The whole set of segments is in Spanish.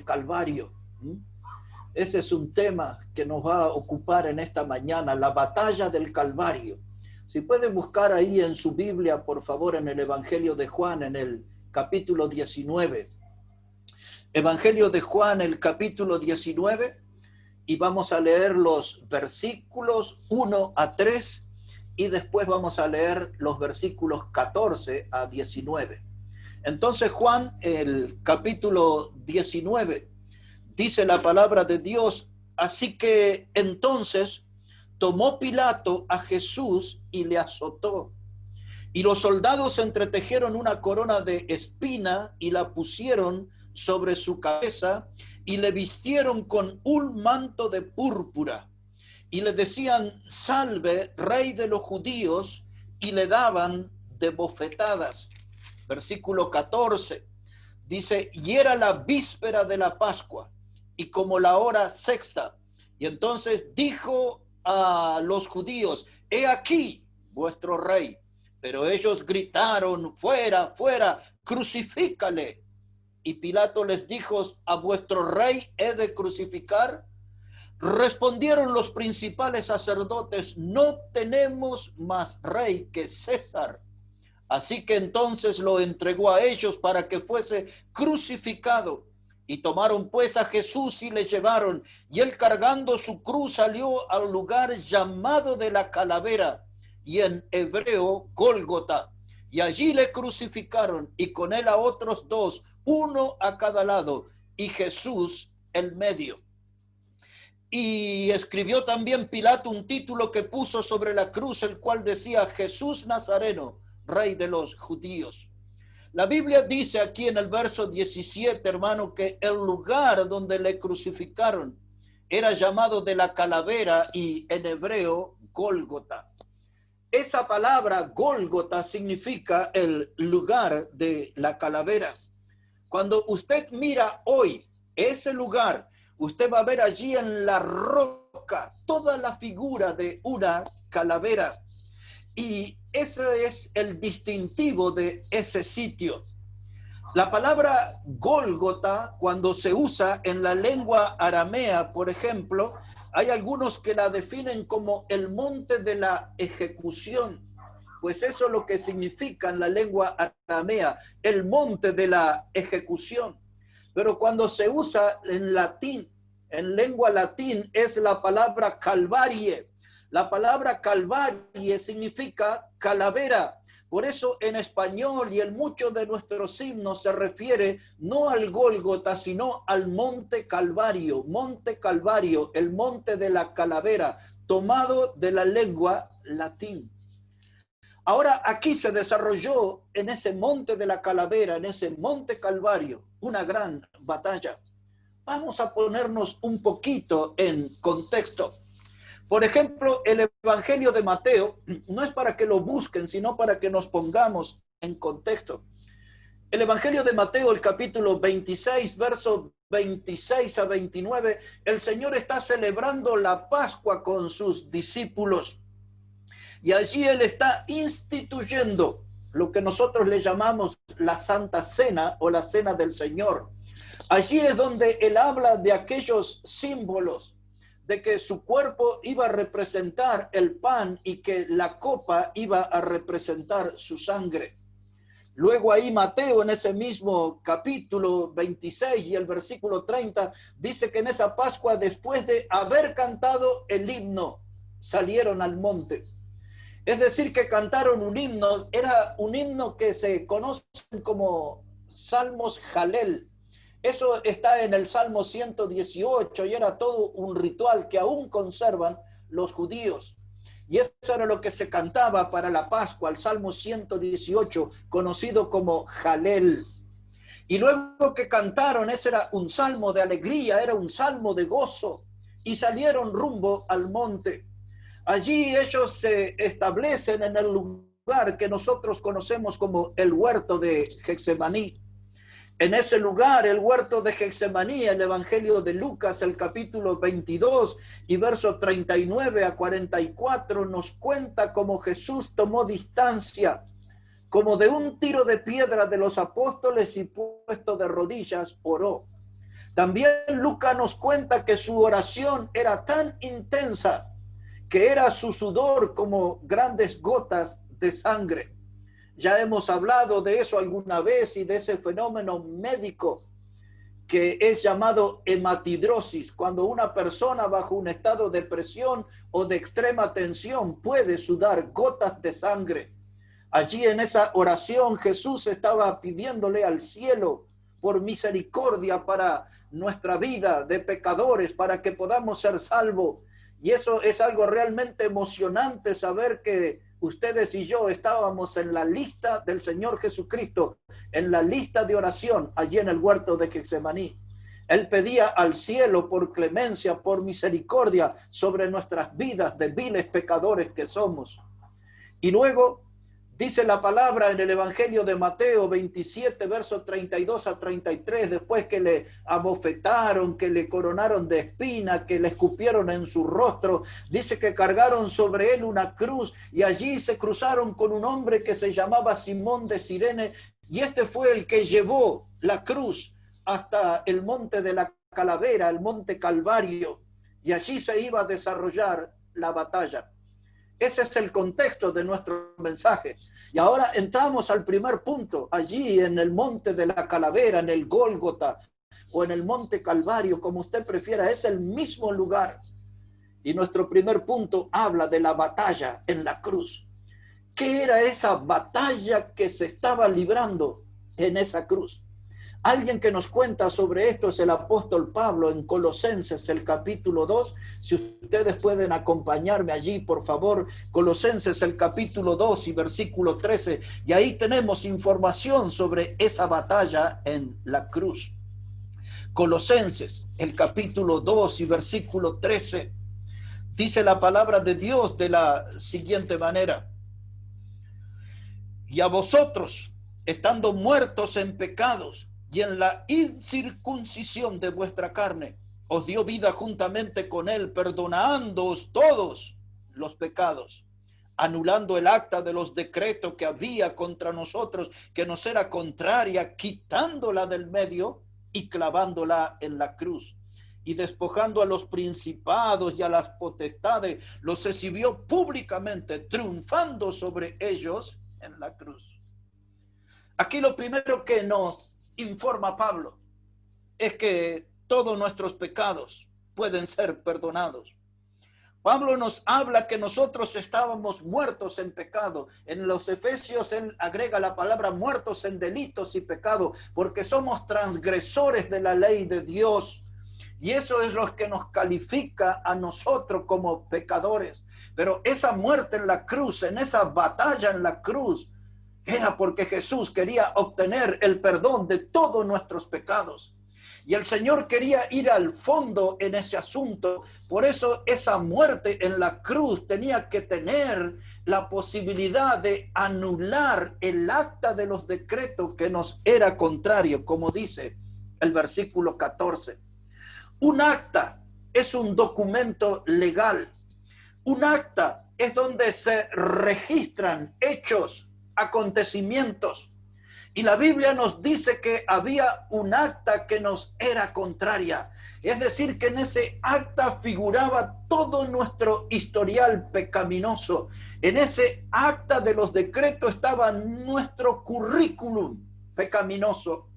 Calvario. Ese es un tema que nos va a ocupar en esta mañana, la batalla del Calvario. Si pueden buscar ahí en su Biblia, por favor, en el Evangelio de Juan, en el capítulo 19. Evangelio de Juan, el capítulo 19, y vamos a leer los versículos 1 a 3, y después vamos a leer los versículos 14 a 19. Entonces Juan, el capítulo 19, dice la palabra de Dios: así que entonces tomó Pilato a Jesús y le azotó. Y los soldados entretejieron una corona de espina y la pusieron sobre su cabeza y le vistieron con un manto de púrpura. Y le decían: salve, rey de los judíos, y le daban de bofetadas. Versículo 14, dice: y era la víspera de la Pascua, y como la hora sexta. Y entonces dijo a los judíos: he aquí vuestro rey. Pero ellos gritaron: fuera, fuera, crucifícale. Y Pilato les dijo: ¿a vuestro rey he de crucificar? Respondieron los principales sacerdotes: no tenemos más rey que César. Así que entonces lo entregó a ellos para que fuese crucificado. Y tomaron pues a Jesús y le llevaron, y él cargando su cruz salió al lugar llamado de la Calavera, y en hebreo Gólgota, y allí le crucificaron, y con él a otros dos, uno a cada lado, y Jesús en medio. Y escribió también Pilato un título que puso sobre la cruz, el cual decía: Jesús Nazareno, rey de los judíos. La Biblia dice aquí en el verso 17, hermano, que el lugar donde le crucificaron era llamado de la Calavera, y en hebreo Gólgota. Esa palabra Gólgota significa el lugar de la calavera. Cuando usted mira hoy ese lugar, usted va a ver allí en la roca toda la figura de una calavera. Y ese es el distintivo de ese sitio. La palabra Gólgota, cuando se usa en la lengua aramea, por ejemplo, hay algunos que la definen como el monte de la ejecución. Pues eso es lo que significa en la lengua aramea, el monte de la ejecución. Pero cuando se usa en latín, en lengua latín, es la palabra calvarie. La palabra calvarie significa calavera. Por eso en español y en muchos de nuestros himnos se refiere no al Gólgota, sino al Monte Calvario, el monte de la calavera, tomado de la lengua latín. Ahora aquí se desarrolló en ese monte de la calavera, en ese monte Calvario, una gran batalla. Vamos a ponernos un poquito en contexto. Por ejemplo, el Evangelio de Mateo no es para que lo busquen, sino para que nos pongamos en contexto. El Evangelio de Mateo, el capítulo 26, versos 26 a 29, el Señor está celebrando la Pascua con sus discípulos. Y allí Él está instituyendo lo que nosotros le llamamos la Santa Cena o la Cena del Señor. Allí es donde Él habla de aquellos símbolos, de que su cuerpo iba a representar el pan y que la copa iba a representar su sangre. Luego ahí Mateo, en ese mismo capítulo 26 y el versículo 30, dice que en esa Pascua, después de haber cantado el himno, salieron al monte. Es decir, que cantaron un himno, era un himno que se conoce como Salmos Jalel. Eso está en el Salmo 118 y era todo un ritual que aún conservan los judíos. Y eso era lo que se cantaba para la Pascua, el Salmo 118, conocido como Jalel. Y luego que cantaron, ese era un salmo de alegría, era un salmo de gozo, y salieron rumbo al monte. Allí ellos se establecen en el lugar que nosotros conocemos como el huerto de Getsemaní. En ese lugar, el huerto de Getsemaní, el Evangelio de Lucas, el capítulo 22 y versos 39 a 44, nos cuenta cómo Jesús tomó distancia, como de un tiro de piedra de los apóstoles, y puesto de rodillas, oró. También Lucas nos cuenta que su oración era tan intensa que era su sudor como grandes gotas de sangre. Ya hemos hablado de eso alguna vez y de ese fenómeno médico que es llamado hematidrosis, cuando una persona bajo un estado de presión o de extrema tensión puede sudar gotas de sangre. Allí en esa oración Jesús estaba pidiéndole al cielo por misericordia para nuestra vida de pecadores, para que podamos ser salvos. Y eso es algo realmente emocionante, saber que ustedes y yo estábamos en la lista del Señor Jesucristo, en la lista de oración allí en el huerto de Getsemaní. Él pedía al cielo por clemencia, por misericordia sobre nuestras vidas de viles pecadores que somos. Y luego dice la palabra en el Evangelio de Mateo 27, versos 32 a 33, después que le abofetaron, que le coronaron de espina, que le escupieron en su rostro, dice que cargaron sobre él una cruz y allí se cruzaron con un hombre que se llamaba Simón de Cirene, y este fue el que llevó la cruz hasta el monte de la Calavera, el monte Calvario, y allí se iba a desarrollar la batalla. Ese es el contexto de nuestro mensaje. Y ahora entramos al primer punto, allí en el monte de la Calavera, en el Gólgota o en el monte Calvario, como usted prefiera, es el mismo lugar. Y nuestro primer punto habla de la batalla en la cruz. ¿Qué era esa batalla que se estaba librando en esa cruz? Alguien que nos cuenta sobre esto es el apóstol Pablo en Colosenses, el capítulo 2. Si ustedes pueden acompañarme allí, por favor, Colosenses, el capítulo 2 y versículo 13. Y ahí tenemos información sobre esa batalla en la cruz. Colosenses, el capítulo 2 y versículo 13. Dice la palabra de Dios de la siguiente manera: y a vosotros, estando muertos en pecados y en la incircuncisión de vuestra carne, os dio vida juntamente con él, perdonándoos todos los pecados, anulando el acta de los decretos que había contra nosotros, que nos era contraria, quitándola del medio y clavándola en la cruz. Y despojando a los principados y a las potestades, los exhibió públicamente, triunfando sobre ellos en la cruz. Aquí lo primero que nos informa Pablo es que todos nuestros pecados pueden ser perdonados. Pablo nos habla que nosotros estábamos muertos en pecado. En los Efesios él agrega la palabra muertos en delitos y pecado, porque somos transgresores de la ley de Dios. Y eso es lo que nos califica a nosotros como pecadores. Pero esa muerte en la cruz, en esa batalla en la cruz, era porque Jesús quería obtener el perdón de todos nuestros pecados. Y el Señor quería ir al fondo en ese asunto. Por eso esa muerte en la cruz tenía que tener la posibilidad de anular el acta de los decretos que nos era contrario, como dice el versículo 14. Un acta es un documento legal. Un acta es donde se registran hechos, acontecimientos. Y la Biblia nos dice que había un acta que nos era contraria. Es decir, que en ese acta figuraba todo nuestro historial pecaminoso. En ese acta de los decretos estaba nuestro currículum pecaminoso.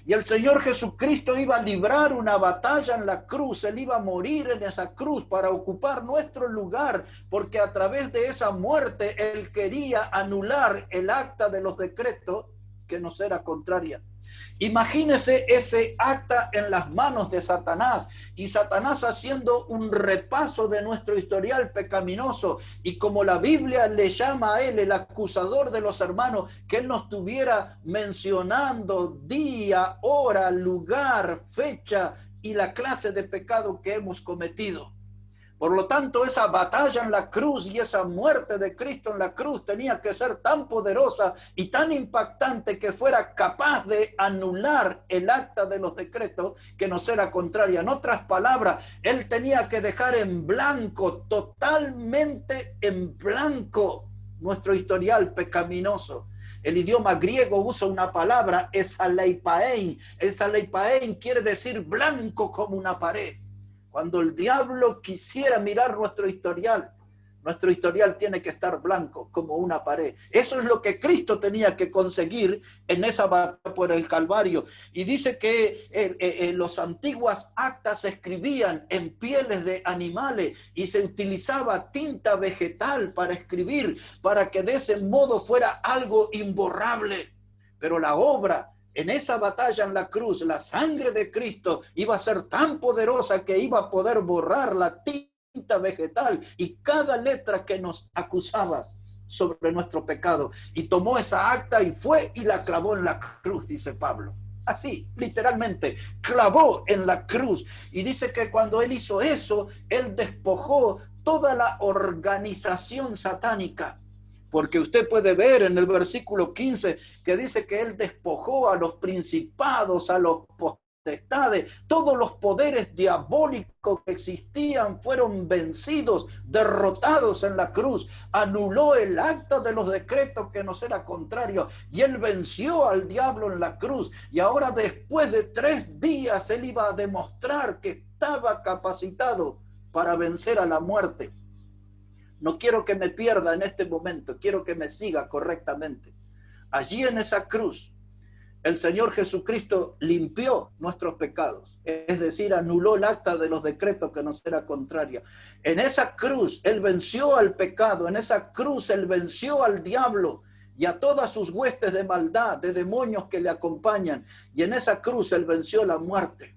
Y el Señor Jesucristo iba a librar una batalla en la cruz. Él iba a morir en esa cruz para ocupar nuestro lugar, porque a través de esa muerte Él quería anular el acta de los decretos que nos era contraria. Imagínese ese acta en las manos de Satanás, y Satanás haciendo un repaso de nuestro historial pecaminoso, y como la Biblia le llama a él el acusador de los hermanos, que él nos estuviera mencionando día, hora, lugar, fecha y la clase de pecado que hemos cometido. Por lo tanto, esa batalla en la cruz y esa muerte de Cristo en la cruz tenía que ser tan poderosa y tan impactante que fuera capaz de anular el acta de los decretos que nos era contraria. En otras palabras, Él tenía que dejar en blanco, totalmente en blanco, nuestro historial pecaminoso. El idioma griego usa una palabra, esaleipaein. Esaleipaein quiere decir blanco como una pared. Cuando el diablo quisiera mirar nuestro historial tiene que estar blanco como una pared. Eso es lo que Cristo tenía que conseguir en esa batalla por el Calvario. Y dice que los antiguas actas se escribían en pieles de animales y se utilizaba tinta vegetal para escribir, para que de ese modo fuera algo imborrable. Pero la obra en esa batalla en la cruz, la sangre de Cristo iba a ser tan poderosa que iba a poder borrar la tinta vegetal y cada letra que nos acusaba sobre nuestro pecado. Y tomó esa acta y fue y la clavó en la cruz, dice Pablo. Así, literalmente, clavó en la cruz. Y dice que cuando él hizo eso, él despojó toda la organización satánica. Porque usted puede ver en el versículo 15 que dice que él despojó a los principados, a los potestades, todos los poderes diabólicos que existían fueron vencidos, derrotados en la cruz. Anuló el acta de los decretos que nos era contrario y él venció al diablo en la cruz. Y ahora, después de 3 días, él iba a demostrar que estaba capacitado para vencer a la muerte. No quiero que me pierda en este momento, quiero que me siga correctamente. Allí en esa cruz, el Señor Jesucristo limpió nuestros pecados, es decir, anuló el acta de los decretos que nos era contraria. En esa cruz, Él venció al pecado, en esa cruz, Él venció al diablo y a todas sus huestes de maldad, de demonios que le acompañan. Y en esa cruz, Él venció la muerte.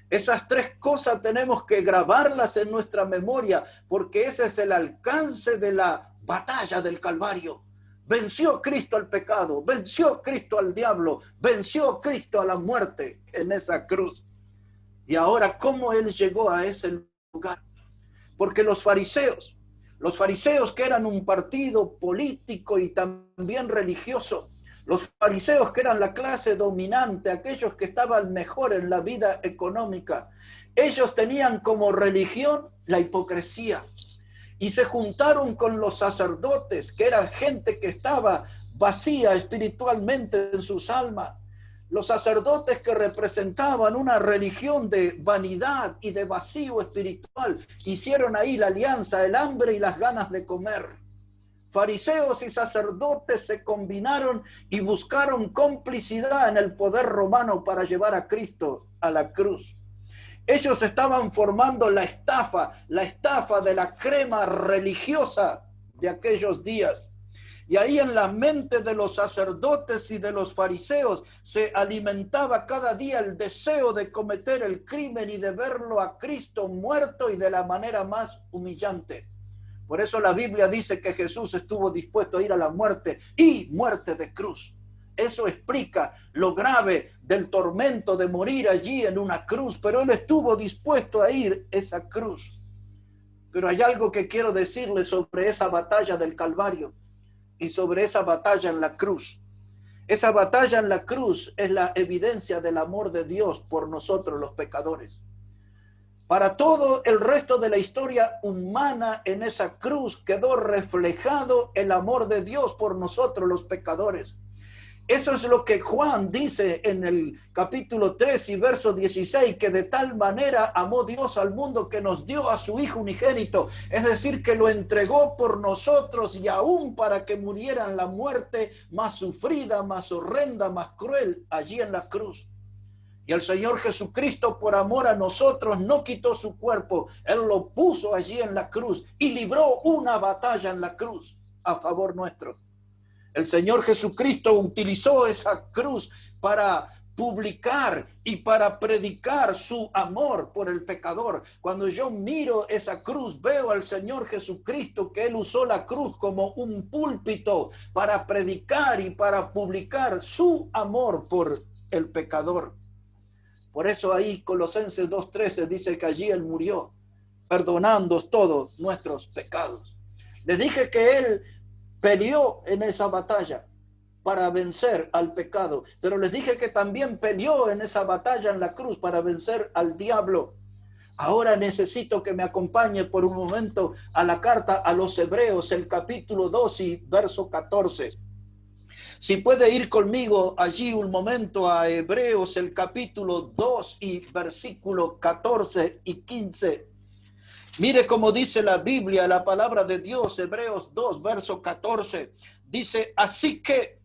Esas 3 cosas tenemos que grabarlas en nuestra memoria, porque ese es el alcance de la batalla del Calvario. Venció Cristo al pecado, venció Cristo al diablo, venció Cristo a la muerte en esa cruz. Y ahora, ¿cómo Él llegó a ese lugar? Porque los fariseos que eran un partido político y también religioso, los fariseos que eran la clase dominante, aquellos que estaban mejor en la vida económica, ellos tenían como religión la hipocresía. Y se juntaron con los sacerdotes, que eran gente que estaba vacía espiritualmente en sus almas. Los sacerdotes que representaban una religión de vanidad y de vacío espiritual, hicieron ahí la alianza, el hambre y las ganas de comer. Fariseos y sacerdotes se combinaron y buscaron complicidad en el poder romano para llevar a Cristo a la cruz. Ellos estaban formando la estafa de la crema religiosa de aquellos días. Y ahí en la mente de los sacerdotes y de los fariseos se alimentaba cada día el deseo de cometer el crimen y de verlo a Cristo muerto y de la manera más humillante. Por eso la Biblia dice que Jesús estuvo dispuesto a ir a la muerte y muerte de cruz. Eso explica lo grave del tormento de morir allí en una cruz, pero Él estuvo dispuesto a ir a esa cruz. Pero hay algo que quiero decirles sobre esa batalla del Calvario y sobre esa batalla en la cruz. Esa batalla en la cruz es la evidencia del amor de Dios por nosotros los pecadores. Para todo el resto de la historia humana, en esa cruz quedó reflejado el amor de Dios por nosotros los pecadores. Eso es lo que Juan dice en el capítulo 3 y verso 16, que de tal manera amó Dios al mundo que nos dio a su Hijo unigénito, es decir, que lo entregó por nosotros y aún para que muriera en la muerte más sufrida, más horrenda, más cruel, allí en la cruz. Y el Señor Jesucristo, por amor a nosotros, no quitó su cuerpo. Él lo puso allí en la cruz y libró una batalla en la cruz a favor nuestro. El Señor Jesucristo utilizó esa cruz para publicar y para predicar su amor por el pecador. Cuando yo miro esa cruz, veo al Señor Jesucristo que Él usó la cruz como un púlpito para predicar y para publicar su amor por el pecador. Por eso ahí Colosenses 2:13 dice que allí Él murió, perdonando todos nuestros pecados. Les dije que Él peleó en esa batalla para vencer al pecado, pero les dije que también peleó en esa batalla en la cruz para vencer al diablo. Ahora necesito que me acompañe por un momento a la carta a los Hebreos, el capítulo 2 y verso 14. Si puede ir conmigo allí un momento a Hebreos, el capítulo 2 y versículo 14 y 15. Mire cómo dice la Biblia, la palabra de Dios, Hebreos 2, verso 14. Dice, así que,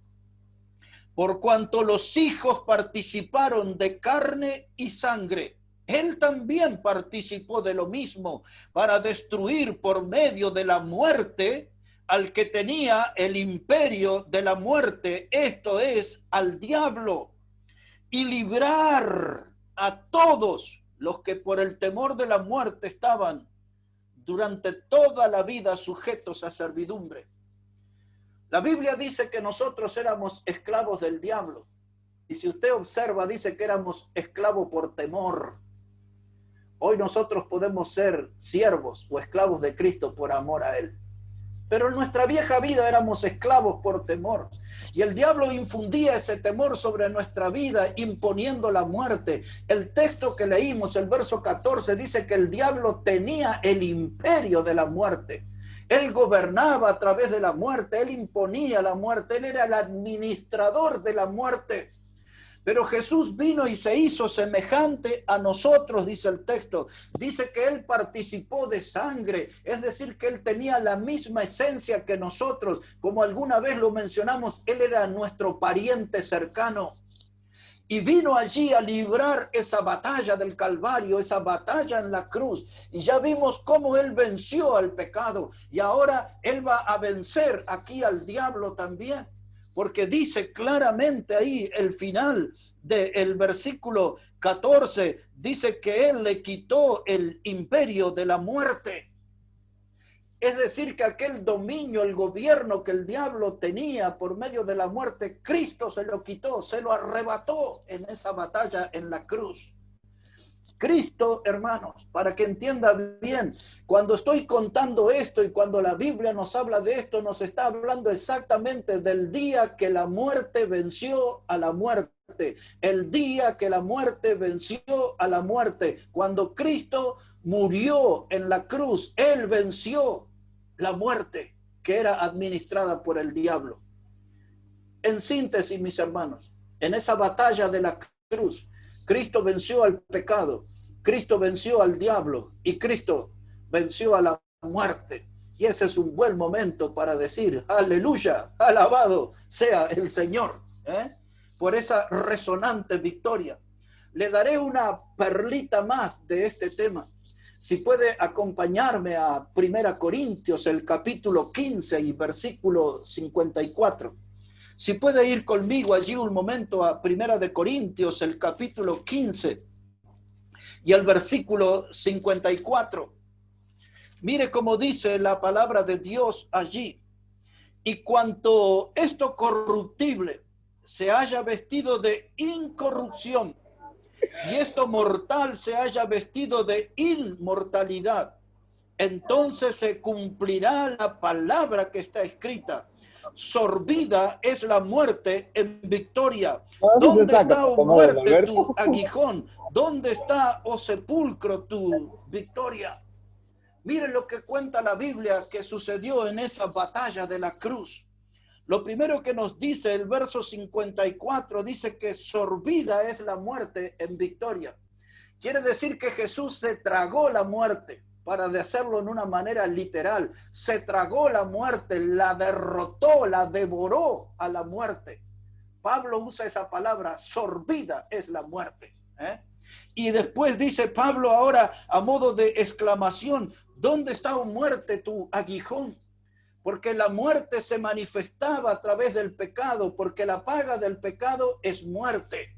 por cuanto los hijos participaron de carne y sangre, él también participó de lo mismo para destruir por medio de la muerte al que tenía el imperio de la muerte, esto es, al diablo, y librar a todos los que por el temor de la muerte estaban durante toda la vida sujetos a servidumbre. La Biblia dice que nosotros éramos esclavos del diablo. Y si usted observa, dice que éramos esclavos por temor. Hoy nosotros podemos ser siervos o esclavos de Cristo por amor a Él. Pero en nuestra vieja vida éramos esclavos por temor. Y el diablo infundía ese temor sobre nuestra vida, imponiendo la muerte. El texto que leímos, el verso 14, dice que el diablo tenía el imperio de la muerte. Él gobernaba a través de la muerte, él imponía la muerte, él era el administrador de la muerte. Pero Jesús vino y se hizo semejante a nosotros, dice el texto. Dice que él participó de sangre, es decir, que él tenía la misma esencia que nosotros. Como alguna vez lo mencionamos, él era nuestro pariente cercano. Y vino allí a librar esa batalla del Calvario, esa batalla en la cruz. Y ya vimos cómo él venció al pecado. Y ahora él va a vencer aquí al diablo también. Porque dice claramente ahí el final del versículo 14, dice que él le quitó el imperio de la muerte. Es decir, que aquel dominio, el gobierno que el diablo tenía por medio de la muerte, Cristo se lo quitó, se lo arrebató en esa batalla en la cruz. Cristo, hermanos, para que entienda bien, cuando estoy contando esto y cuando la Biblia nos habla de esto, nos está hablando exactamente del día que la muerte venció a la muerte. El día que la muerte venció a la muerte. Cuando Cristo murió en la cruz, Él venció la muerte que era administrada por el diablo. En síntesis, mis hermanos, en esa batalla de la cruz, Cristo venció al pecado, Cristo venció al diablo y Cristo venció a la muerte. Y ese es un buen momento para decir, aleluya, alabado sea el Señor, por esa resonante victoria. Le daré una perlita más de este tema. Si puede acompañarme a 1 Corintios, el capítulo 15 y versículo 54. Si puede ir conmigo allí un momento a 1 Corintios, el capítulo 15 y el versículo 54. Mire cómo dice la palabra de Dios allí. Y cuanto esto corruptible se haya vestido de incorrupción, y esto mortal se haya vestido de inmortalidad, entonces se cumplirá la palabra que está escrita. Sorbida es la muerte en victoria. ¿Dónde está, oh muerte, tu aguijón? ¿Dónde está, oh sepulcro, tu victoria? Miren lo que cuenta la Biblia que sucedió en esa batalla de la cruz. Lo primero que nos dice el verso 54, dice que sorbida es la muerte en victoria. Quiere decir que Jesús se tragó la muerte, para hacerlo en una manera literal. Se tragó la muerte, la derrotó, la devoró a la muerte. Pablo usa esa palabra, sorbida es la muerte. Y después dice Pablo ahora a modo de exclamación, ¿dónde está, oh muerte, tu aguijón? Porque la muerte se manifestaba a través del pecado, porque la paga del pecado es muerte.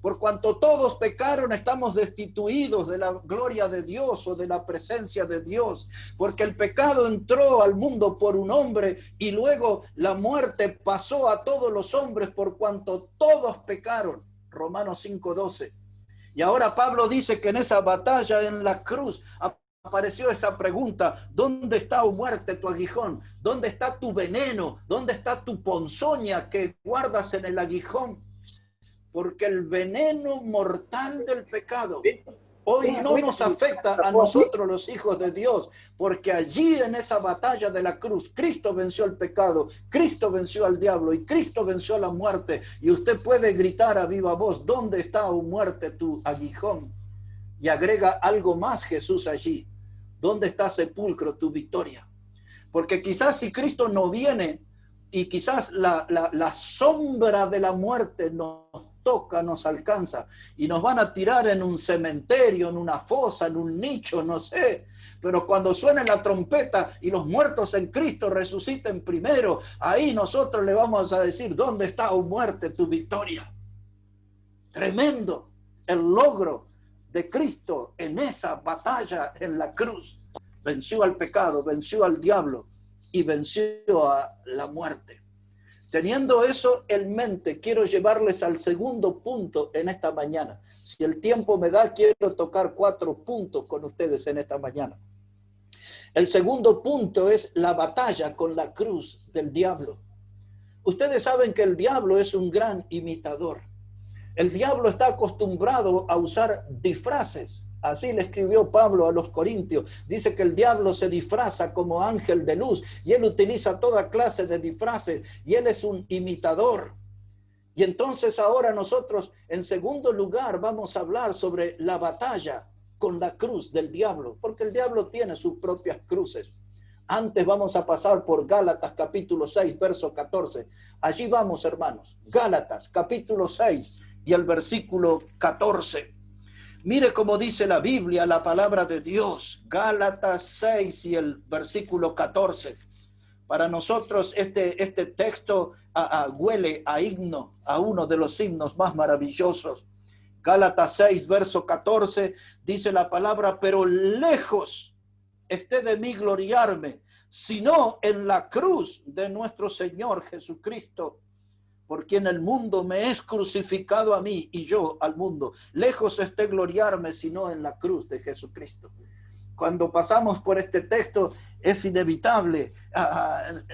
Por cuanto todos pecaron, estamos destituidos de la gloria de Dios o de la presencia de Dios, porque el pecado entró al mundo por un hombre y luego la muerte pasó a todos los hombres por cuanto todos pecaron. Romanos 5:12. Y ahora Pablo dice que en esa batalla en la cruz apareció esa pregunta, ¿dónde está, oh muerte, tu aguijón? ¿Dónde está tu veneno? ¿Dónde está tu ponzoña que guardas en el aguijón? Porque el veneno mortal del pecado Hoy no nos afecta a nosotros los hijos de Dios, porque allí en esa batalla de la cruz, Cristo venció el pecado, Cristo venció al diablo y Cristo venció a la muerte. Y usted puede gritar a viva voz, ¿dónde está, oh muerte, tu aguijón? Y agrega algo más Jesús allí, ¿dónde está, sepulcro, tu victoria? Porque quizás si Cristo no viene y quizás la sombra de la muerte nos toca, nos alcanza y nos van a tirar en un cementerio, en una fosa, en un nicho, no sé. Pero cuando suene la trompeta y los muertos en Cristo resuciten primero, ahí nosotros le vamos a decir, ¿dónde está, oh muerte, tu victoria? Tremendo el logro de Cristo en esa batalla en la cruz. Venció al pecado, venció al diablo y venció a la muerte. Teniendo eso en mente, quiero llevarles al segundo punto en esta mañana. Si el tiempo me da, quiero tocar 4 puntos con ustedes en esta mañana. El segundo punto es la batalla con la cruz del diablo. Ustedes saben que el diablo es un gran imitador. El diablo está acostumbrado a usar disfraces. Así le escribió Pablo a los Corintios. Dice que el diablo se disfraza como ángel de luz y él utiliza toda clase de disfraces y él es un imitador. Y entonces ahora nosotros en segundo lugar vamos a hablar sobre la batalla con la cruz del diablo, porque el diablo tiene sus propias cruces. Antes vamos a pasar por Gálatas capítulo 6, verso 14. Allí vamos, hermanos. Gálatas capítulo 6 y el versículo 14. Mire cómo dice la Biblia, la palabra de Dios. Gálatas 6 y el versículo 14. Para nosotros este texto huele a himno, a uno de los himnos más maravillosos. Gálatas 6, verso 14, dice la palabra, pero lejos esté de mí gloriarme, sino en la cruz de nuestro Señor Jesucristo, por quien el mundo me es crucificado a mí y yo al mundo. Lejos esté gloriarme, sino en la cruz de Jesucristo. Cuando pasamos por este texto es inevitable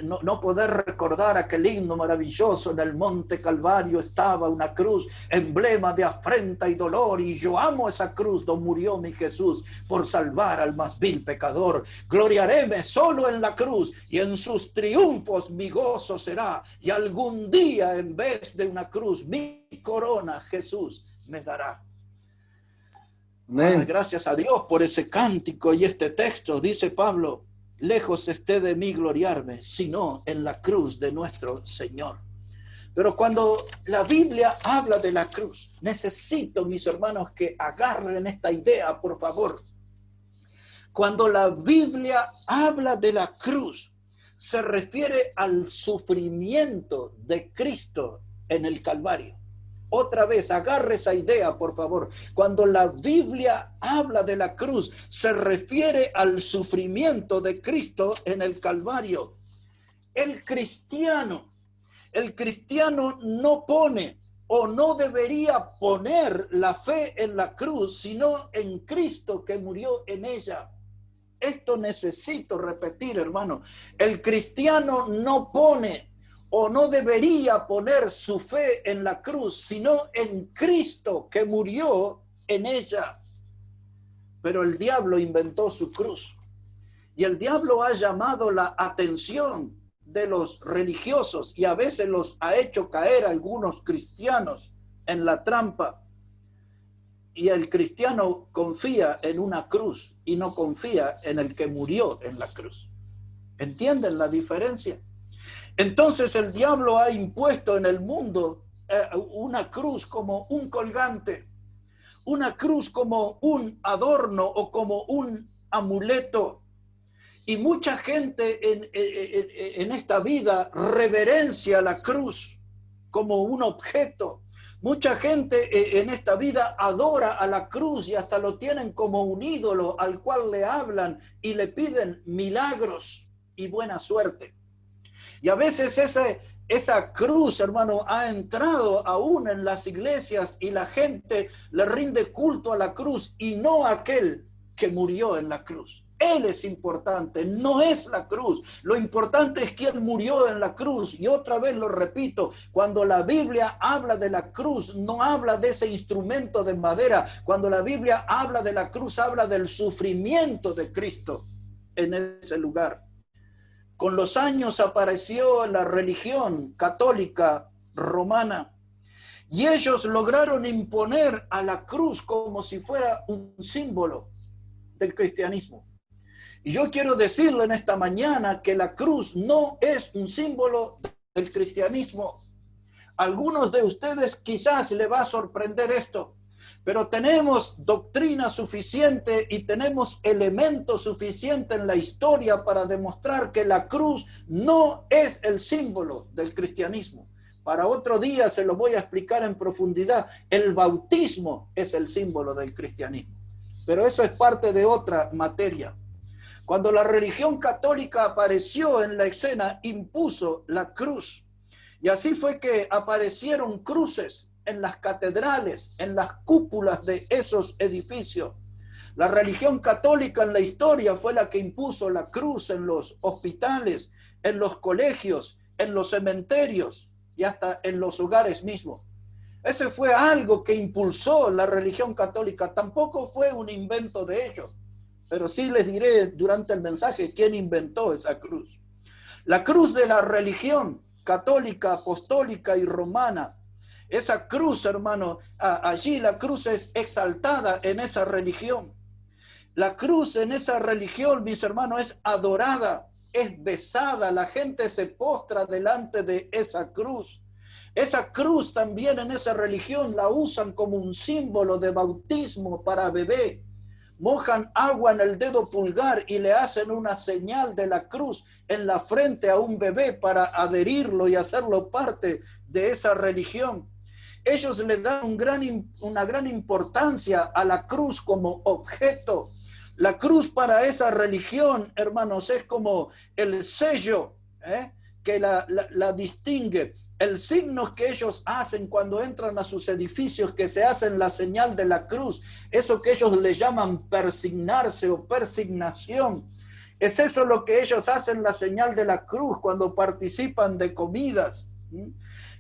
no poder recordar aquel himno maravilloso. En el monte Calvario estaba una cruz, emblema de afrenta y dolor, y yo amo esa cruz donde murió mi Jesús por salvar al más vil pecador. Gloriaréme solo en la cruz y en sus triunfos mi gozo será, y algún día en vez de una cruz mi corona Jesús me dará. Gracias a Dios por ese cántico y este texto. Dice Pablo, lejos esté de mí gloriarme, sino en la cruz de nuestro Señor. Pero cuando la Biblia habla de la cruz, necesito, mis hermanos, que agarren esta idea, por favor. Cuando la Biblia habla de la cruz, se refiere al sufrimiento de Cristo en el Calvario. Otra vez, agarre esa idea, por favor. Cuando la Biblia habla de la cruz, se refiere al sufrimiento de Cristo en el Calvario. El cristiano no pone o no debería poner la fe en la cruz, sino en Cristo que murió en ella. Esto necesito repetir, hermano. El cristiano no pone o no debería poner su fe en la cruz, sino en Cristo que murió en ella. Pero el diablo inventó su cruz. Y el diablo ha llamado la atención de los religiosos y a veces los ha hecho caer algunos cristianos en la trampa. Y el cristiano confía en una cruz y no confía en el que murió en la cruz. ¿Entienden la diferencia? Entonces el diablo ha impuesto en el mundo una cruz como un colgante, una cruz como un adorno o como un amuleto. Y mucha gente en esta vida reverencia la cruz como un objeto. Mucha gente en esta vida adora a la cruz y hasta lo tienen como un ídolo al cual le hablan y le piden milagros y buena suerte. Y a veces esa cruz, hermano, ha entrado aún en las iglesias y la gente le rinde culto a la cruz y no a aquel que murió en la cruz. Él es importante, no es la cruz. Lo importante es quién murió en la cruz. Y otra vez lo repito, cuando la Biblia habla de la cruz, no habla de ese instrumento de madera. Cuando la Biblia habla de la cruz, habla del sufrimiento de Cristo en ese lugar. Con los años apareció la religión católica romana y ellos lograron imponer a la cruz como si fuera un símbolo del cristianismo. Y yo quiero decirle en esta mañana que la cruz no es un símbolo del cristianismo. A algunos de ustedes quizás le va a sorprender esto, pero tenemos doctrina suficiente y tenemos elementos suficientes en la historia para demostrar que la cruz no es el símbolo del cristianismo. Para otro día se lo voy a explicar en profundidad. El bautismo es el símbolo del cristianismo, pero eso es parte de otra materia. Cuando la religión católica apareció en la escena, impuso la cruz. Y así fue que aparecieron cruces en las catedrales, en las cúpulas de esos edificios. La religión católica en la historia fue la que impuso la cruz en los hospitales, en los colegios, en los cementerios y hasta en los hogares mismos. Ese fue algo que impulsó la religión católica. Tampoco fue un invento de ellos, pero sí les diré durante el mensaje quién inventó esa cruz. La cruz de la religión católica, apostólica y romana. Esa cruz, hermano, allí la cruz es exaltada en esa religión. La cruz en esa religión, mis hermanos, es adorada, es besada. La gente se postra delante de esa cruz. Esa cruz también en esa religión la usan como un símbolo de bautismo para bebé. Mojan agua en el dedo pulgar y le hacen una señal de la cruz en la frente a un bebé para adherirlo y hacerlo parte de esa religión. Ellos le dan una gran importancia a la cruz como objeto. La cruz para esa religión, hermanos, es como el sello que la distingue. El signo que ellos hacen cuando entran a sus edificios, que se hacen la señal de la cruz, eso que ellos le llaman persignarse o persignación, es eso lo que ellos hacen, la señal de la cruz cuando participan de comidas.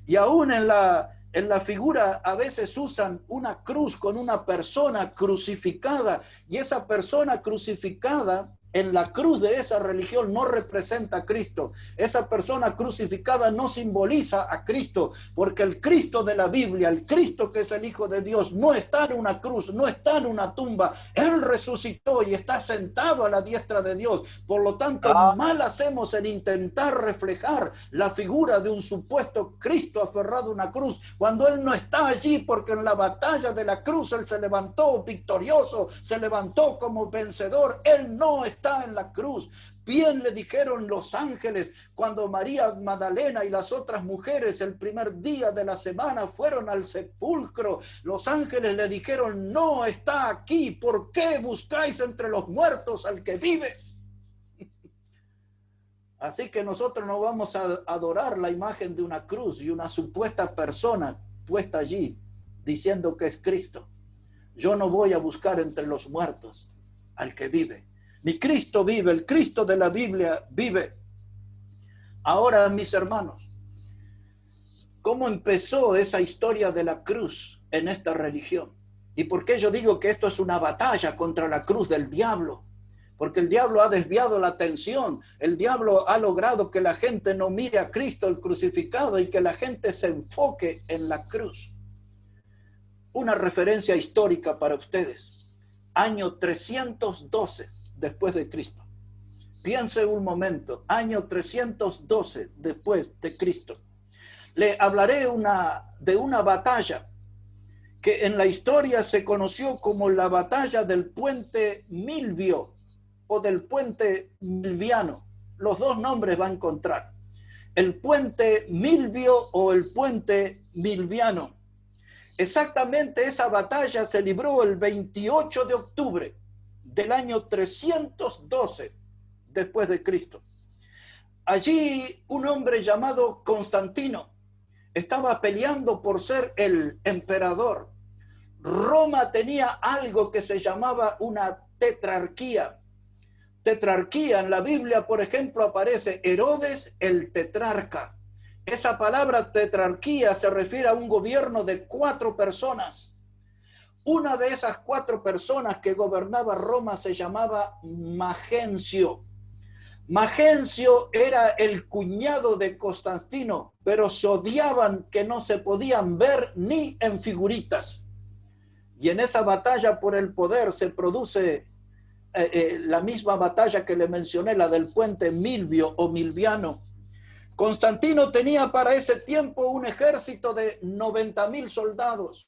Y aún en la figura a veces usan una cruz con una persona crucificada, y esa persona crucificada en la cruz de esa religión no representa a Cristo. Esa persona crucificada no simboliza a Cristo, porque el Cristo de la Biblia, el Cristo que es el Hijo de Dios, no está en una cruz, no está en una tumba. Él resucitó y está sentado a la diestra de Dios. Por lo tanto, mal hacemos en intentar reflejar la figura de un supuesto Cristo aferrado a una cruz, cuando Él no está allí, porque en la batalla de la cruz Él se levantó victorioso, se levantó como vencedor. Él no está en la cruz. Bien le dijeron los ángeles cuando María Magdalena y las otras mujeres el primer día de la semana fueron al sepulcro. Los ángeles le dijeron: no está aquí. ¿Por qué buscáis entre los muertos al que vive? Así que nosotros no vamos a adorar la imagen de una cruz y una supuesta persona puesta allí diciendo que es Cristo. Yo no voy a buscar entre los muertos al que vive. Mi Cristo vive, el Cristo de la Biblia vive. Ahora, mis hermanos, ¿cómo empezó esa historia de la cruz en esta religión? ¿Y por qué yo digo que esto es una batalla contra la cruz del diablo? Porque el diablo ha desviado la atención. El diablo ha logrado que la gente no mire a Cristo el crucificado y que la gente se enfoque en la cruz. Una referencia histórica para ustedes. Año 312 después de Cristo. Piense un momento, año 312 después de Cristo. Le hablaré de una batalla que en la historia se conoció como la batalla del puente Milvio o del puente Milviano. Los dos nombres va a encontrar. El puente Milvio o el puente Milviano. Exactamente esa batalla se libró el 28 de octubre del año 312 después de Cristo. Allí un hombre llamado Constantino estaba peleando por ser el emperador. Roma tenía algo que se llamaba una tetrarquía. tetrarquía. En la Biblia, por ejemplo, aparece Herodes el tetrarca. Esa palabra tetrarquía se refiere a un gobierno de 4 personas. Una de esas 4 personas que gobernaba Roma se llamaba Magencio. Magencio era el cuñado de Constantino, pero se odiaban que no se podían ver ni en figuritas. Y en esa batalla por el poder se produce la misma batalla que le mencioné, la del puente Milvio o Milviano. Constantino tenía para ese tiempo un ejército de 90,000 soldados,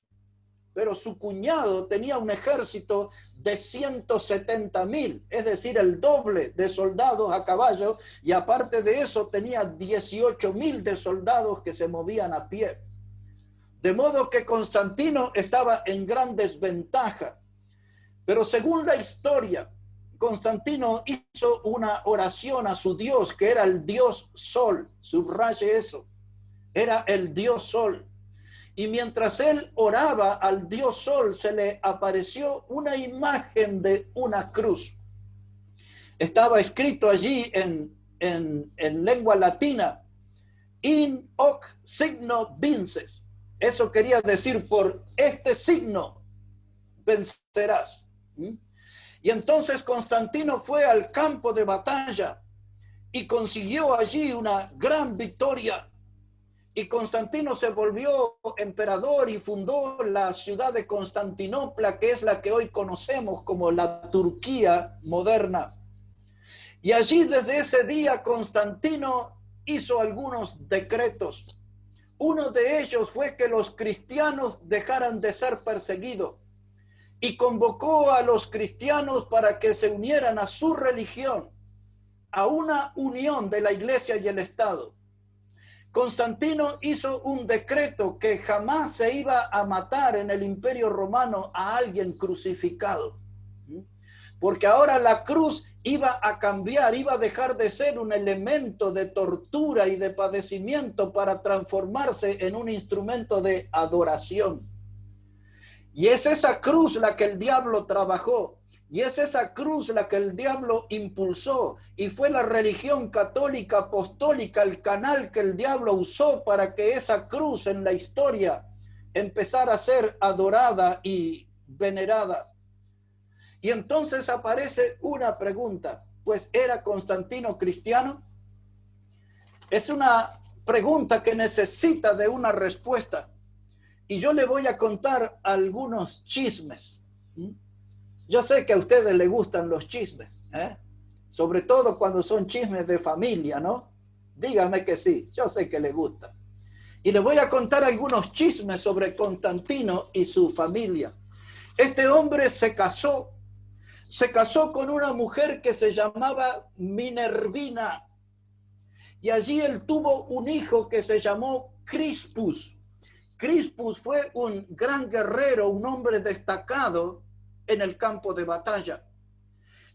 pero su cuñado tenía un ejército de 170,000, es decir, el doble de soldados a caballo, y aparte de eso tenía 18,000 de soldados que se movían a pie. De modo que Constantino estaba en gran desventaja. Pero según la historia, Constantino hizo una oración a su Dios, que era el Dios Sol. Subraye eso. Era el Dios Sol. Y mientras él oraba al Dios Sol, se le apareció una imagen de una cruz. Estaba escrito allí en lengua latina, in hoc signo vinces. Eso quería decir, por este signo vencerás. Y entonces Constantino fue al campo de batalla y consiguió allí una gran victoria. Y Constantino se volvió emperador y fundó la ciudad de Constantinopla, que es la que hoy conocemos como la Turquía moderna. Y allí desde ese día Constantino hizo algunos decretos. Uno de ellos fue que los cristianos dejaran de ser perseguidos, y convocó a los cristianos para que se unieran a su religión, a una unión de la iglesia y el Estado. Constantino hizo un decreto que jamás se iba a matar en el Imperio Romano a alguien crucificado, porque ahora la cruz iba a cambiar, iba a dejar de ser un elemento de tortura y de padecimiento para transformarse en un instrumento de adoración. Y es esa cruz la que el diablo trabajó, y es esa cruz la que el diablo impulsó, y fue la religión católica apostólica el canal que el diablo usó para que esa cruz en la historia empezara a ser adorada y venerada. Y entonces aparece una pregunta, pues ¿era Constantino cristiano? Es una pregunta que necesita de una respuesta. Y yo le voy a contar algunos chismes. Yo sé que a ustedes les gustan los chismes, sobre todo cuando son chismes de familia, ¿no? Dígame que sí, yo sé que les gusta. Y les voy a contar algunos chismes sobre Constantino y su familia. Este hombre se casó con una mujer que se llamaba Minervina. Y allí él tuvo un hijo que se llamó Crispus. Crispus fue un gran guerrero, un hombre destacado en el campo de batalla.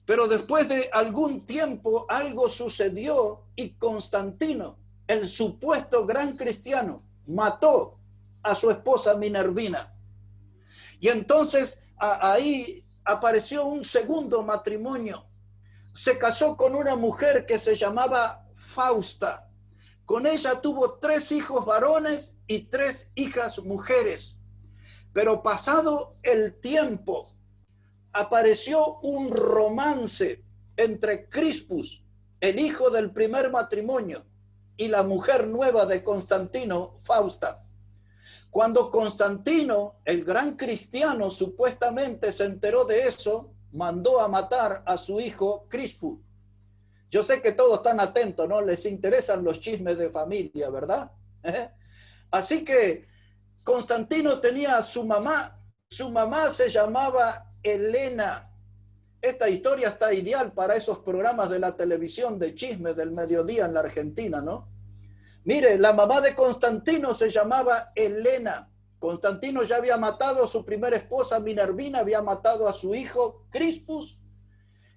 Pero después de algún tiempo algo sucedió y Constantino, el supuesto gran cristiano, mató a su esposa Minervina. Y entonces ahí apareció un segundo matrimonio. Se casó con una mujer que se llamaba Fausta. Con ella tuvo 3 hijos varones y 3 hijas mujeres. Pero pasado el tiempo, apareció un romance entre Crispus, el hijo del primer matrimonio, y la mujer nueva de Constantino, Fausta. Cuando Constantino, el gran cristiano, supuestamente se enteró de eso, mandó a matar a su hijo Crispus. Yo sé que todos están atentos, ¿no? Les interesan los chismes de familia, ¿verdad? Así que Constantino tenía a su mamá. Su mamá se llamaba Helena. Esta historia está ideal para esos programas de la televisión de chismes del mediodía en la Argentina, ¿no? Mire, la mamá de Constantino se llamaba Helena. Constantino ya había matado a su primera esposa Minervina, había matado a su hijo Crispus,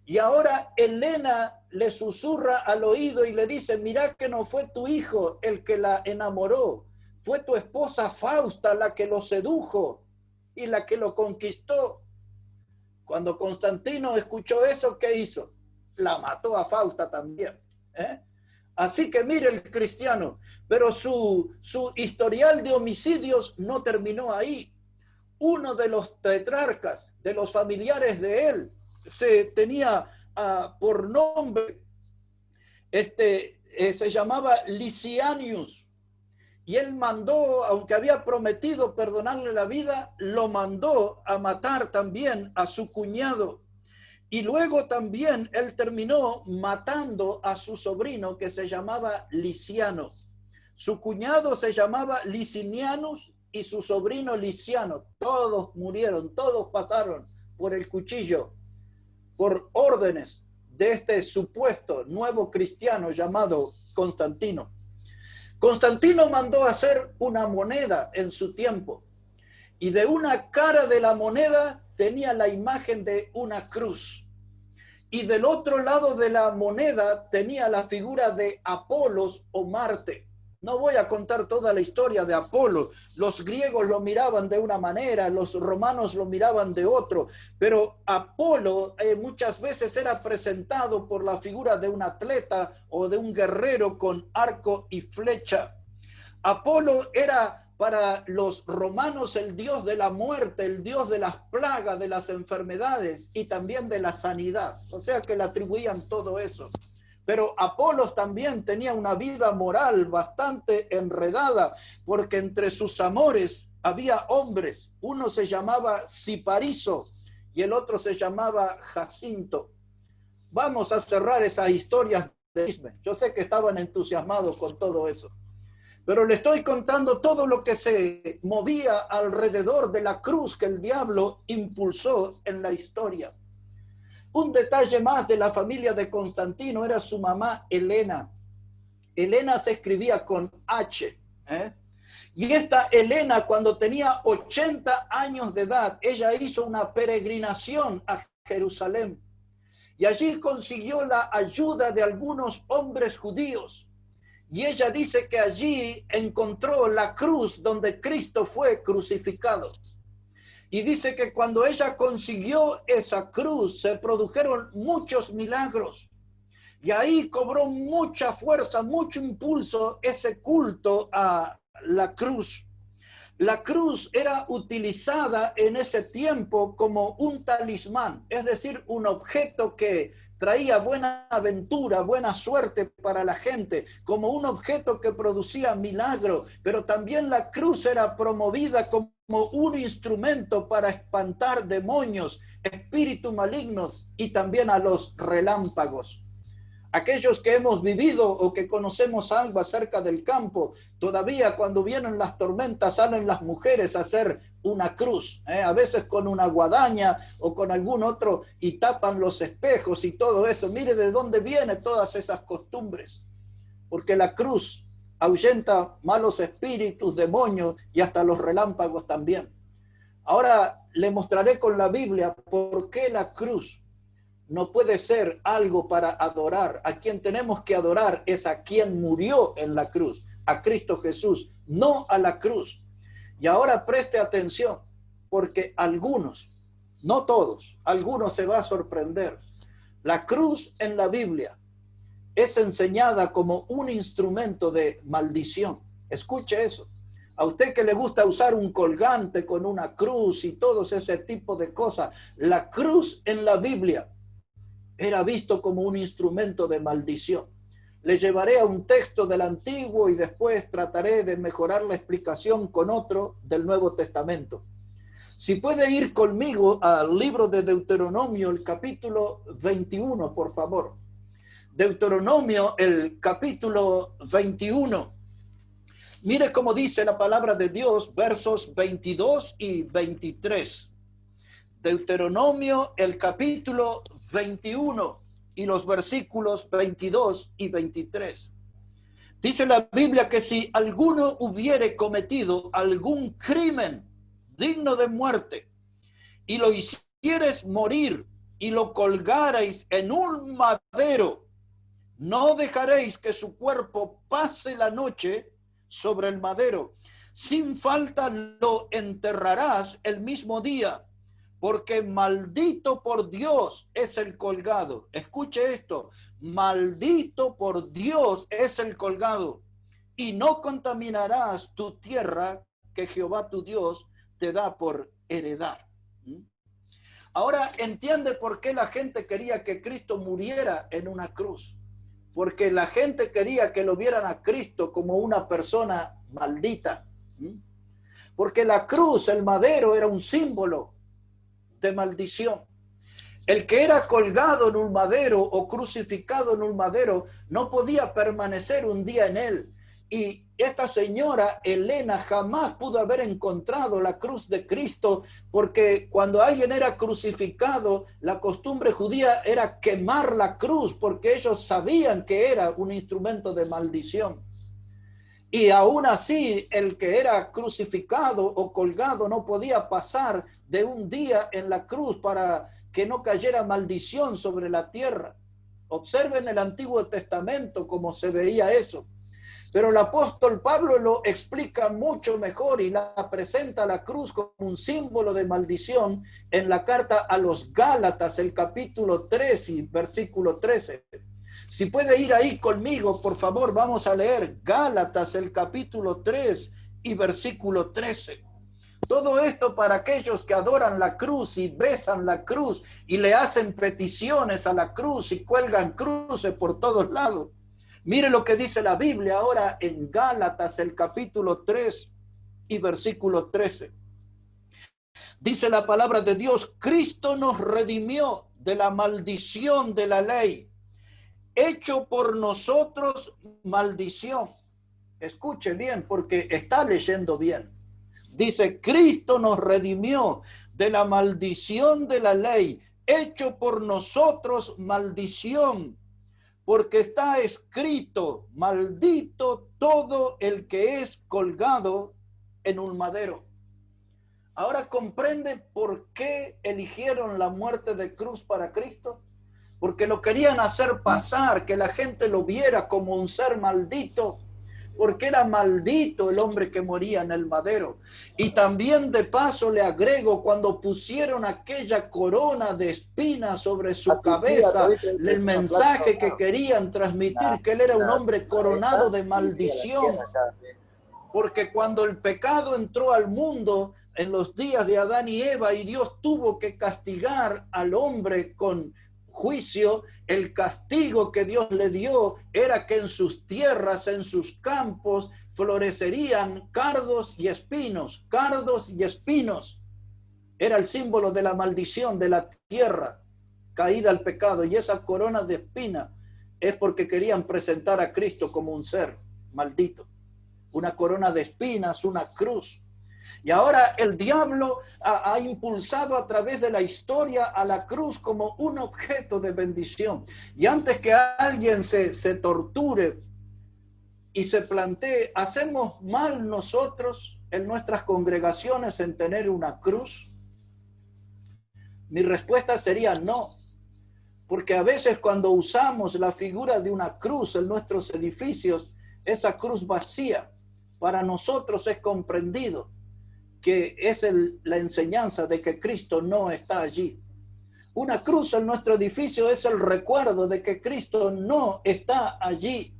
y ahora Helena le susurra al oído y le dice: mira que no fue tu hijo el que la enamoró, fue tu esposa Fausta la que lo sedujo y la que lo conquistó. Cuando Constantino escuchó eso, ¿qué hizo? la mató a Fausta también. Así que mire el cristiano, pero su historial de homicidios no terminó ahí. Uno de los tetrarcas, de los familiares de él, se tenía por nombre, se llamaba Licinius, y él mandó, aunque había prometido perdonarle la vida, lo mandó a matar también a su cuñado. Y luego también él terminó matando a su sobrino que se llamaba Liciano. Su cuñado se llamaba Licinianus y su sobrino Liciano. Todos murieron, todos pasaron por el cuchillo, por órdenes de este supuesto nuevo cristiano llamado Constantino. Constantino mandó hacer una moneda en su tiempo, y de una cara de la moneda tenía la imagen de una cruz, y del otro lado de la moneda tenía la figura de Apolos o Marte. No voy a contar toda la historia de Apolo. Los griegos lo miraban de una manera, los romanos lo miraban de otro, pero Apolo muchas veces era presentado por la figura de un atleta o de un guerrero con arco y flecha. Apolo era para los romanos el dios de la muerte, el dios de las plagas, de las enfermedades y también de la sanidad. O sea que le atribuían todo eso. Pero Apolos también tenía una vida moral bastante enredada, porque entre sus amores había hombres. Uno se llamaba Cipariso y el otro se llamaba Jacinto. Vamos a cerrar esas historias de chisme. Yo sé que estaban entusiasmados con todo eso, pero le estoy contando todo lo que se movía alrededor de la cruz que el diablo impulsó en la historia. Un detalle más de la familia de Constantino era su mamá Helena. Helena se escribía con H. Y esta Helena, cuando tenía 80 años de edad, ella hizo una peregrinación a Jerusalén. Y allí consiguió la ayuda de algunos hombres judíos. Y ella dice que allí encontró la cruz donde Cristo fue crucificado. Y dice que cuando ella consiguió esa cruz, se produjeron muchos milagros. Y ahí cobró mucha fuerza, mucho impulso ese culto a la cruz. La cruz era utilizada en ese tiempo como un talismán, es decir, un objeto que traía buena aventura, buena suerte para la gente, como un objeto que producía milagro, pero también la cruz era promovida como un instrumento para espantar demonios, espíritus malignos y también a los relámpagos. Aquellos que hemos vivido o que conocemos algo acerca del campo, todavía cuando vienen las tormentas salen las mujeres a hacer una cruz, a veces con una guadaña o con algún otro, y tapan los espejos y todo eso. Mire de dónde vienen todas esas costumbres, porque la cruz ahuyenta malos espíritus, demonios y hasta los relámpagos también. Ahora le mostraré con la Biblia por qué la cruz no puede ser algo para adorar. A quien tenemos que adorar es a quien murió en la cruz, a Cristo Jesús, no a la cruz. Y ahora preste atención, porque algunos, no todos, algunos se va a sorprender. La cruz en la Biblia es enseñada como un instrumento de maldición. Escuche eso. A usted que le gusta usar un colgante con una cruz y todos ese tipo de cosas, la cruz en la Biblia era visto como un instrumento de maldición. Le llevaré a un texto del Antiguo y después trataré de mejorar la explicación con otro del Nuevo Testamento. Si puede ir conmigo al libro de Deuteronomio, el capítulo 21, por favor. Deuteronomio, el capítulo 21. Mire cómo dice la palabra de Dios, versos 22 y 23. Deuteronomio, el capítulo 21 y los versículos 22 y 23. Dice la Biblia que si alguno hubiere cometido algún crimen digno de muerte y lo hicieres morir y lo colgarais en un madero, no dejaréis que su cuerpo pase la noche sobre el madero. Sin falta lo enterrarás el mismo día, porque maldito por Dios es el colgado. Escuche esto, maldito por Dios es el colgado, y no contaminarás tu tierra que Jehová tu Dios te da por heredar. Ahora entiende por qué la gente quería que Cristo muriera en una cruz. Porque la gente quería que lo vieran a Cristo como una persona maldita. Porque la cruz, el madero, era un símbolo de maldición. El que era colgado en un madero o crucificado en un madero no podía permanecer un día en él. Y esta señora Elena jamás pudo haber encontrado la cruz de Cristo, porque cuando alguien era crucificado, la costumbre judía era quemar la cruz, porque ellos sabían que era un instrumento de maldición. Y aún así, el que era crucificado o colgado no podía pasar de un día en la cruz para que no cayera maldición sobre la tierra. Observen el Antiguo Testamento cómo se veía eso. Pero el apóstol Pablo lo explica mucho mejor y la presenta la cruz como un símbolo de maldición en la carta a los Gálatas, el capítulo 3 y versículo 13. Si puede ir ahí conmigo, por favor, vamos a leer Gálatas, el capítulo 3 y versículo 13. Todo esto para aquellos que adoran la cruz y besan la cruz y le hacen peticiones a la cruz y cuelgan cruces por todos lados. Mire lo que dice la Biblia ahora en Gálatas, el capítulo 3 y versículo 13. Dice la palabra de Dios: Cristo nos redimió de la maldición de la ley, hecho por nosotros maldición. Escuche bien, porque está leyendo bien. Dice: Cristo nos redimió de la maldición de la ley, hecho por nosotros maldición, porque está escrito: maldito todo el que es colgado en un madero. Ahora comprende por qué eligieron la muerte de cruz para Cristo. Porque lo querían hacer pasar, que la gente lo viera como un ser maldito, porque era maldito el hombre que moría en el madero. Y también de paso le agrego, cuando pusieron aquella corona de espinas sobre su cabeza, el mensaje que querían transmitir, que él era un hombre coronado de maldición. Porque cuando el pecado entró al mundo en los días de Adán y Eva, y Dios tuvo que castigar al hombre con juicio, el castigo que Dios le dio era que en sus tierras, en sus campos, florecerían cardos y espinos. Cardos y espinos era el símbolo de la maldición de la tierra caída al pecado, y esa corona de espina es porque querían presentar a Cristo como un ser maldito, una corona de espinas, una cruz. Y ahora el diablo ha impulsado a través de la historia a la cruz como un objeto de bendición. Y antes que alguien se torture y se plantee, ¿hacemos mal nosotros en nuestras congregaciones en tener una cruz? Mi respuesta sería no. Porque a veces cuando usamos la figura de una cruz en nuestros edificios, esa cruz vacía para nosotros es comprendido que es la enseñanza de que Cristo no está allí. Una cruz en nuestro edificio es el recuerdo de que Cristo no está allí.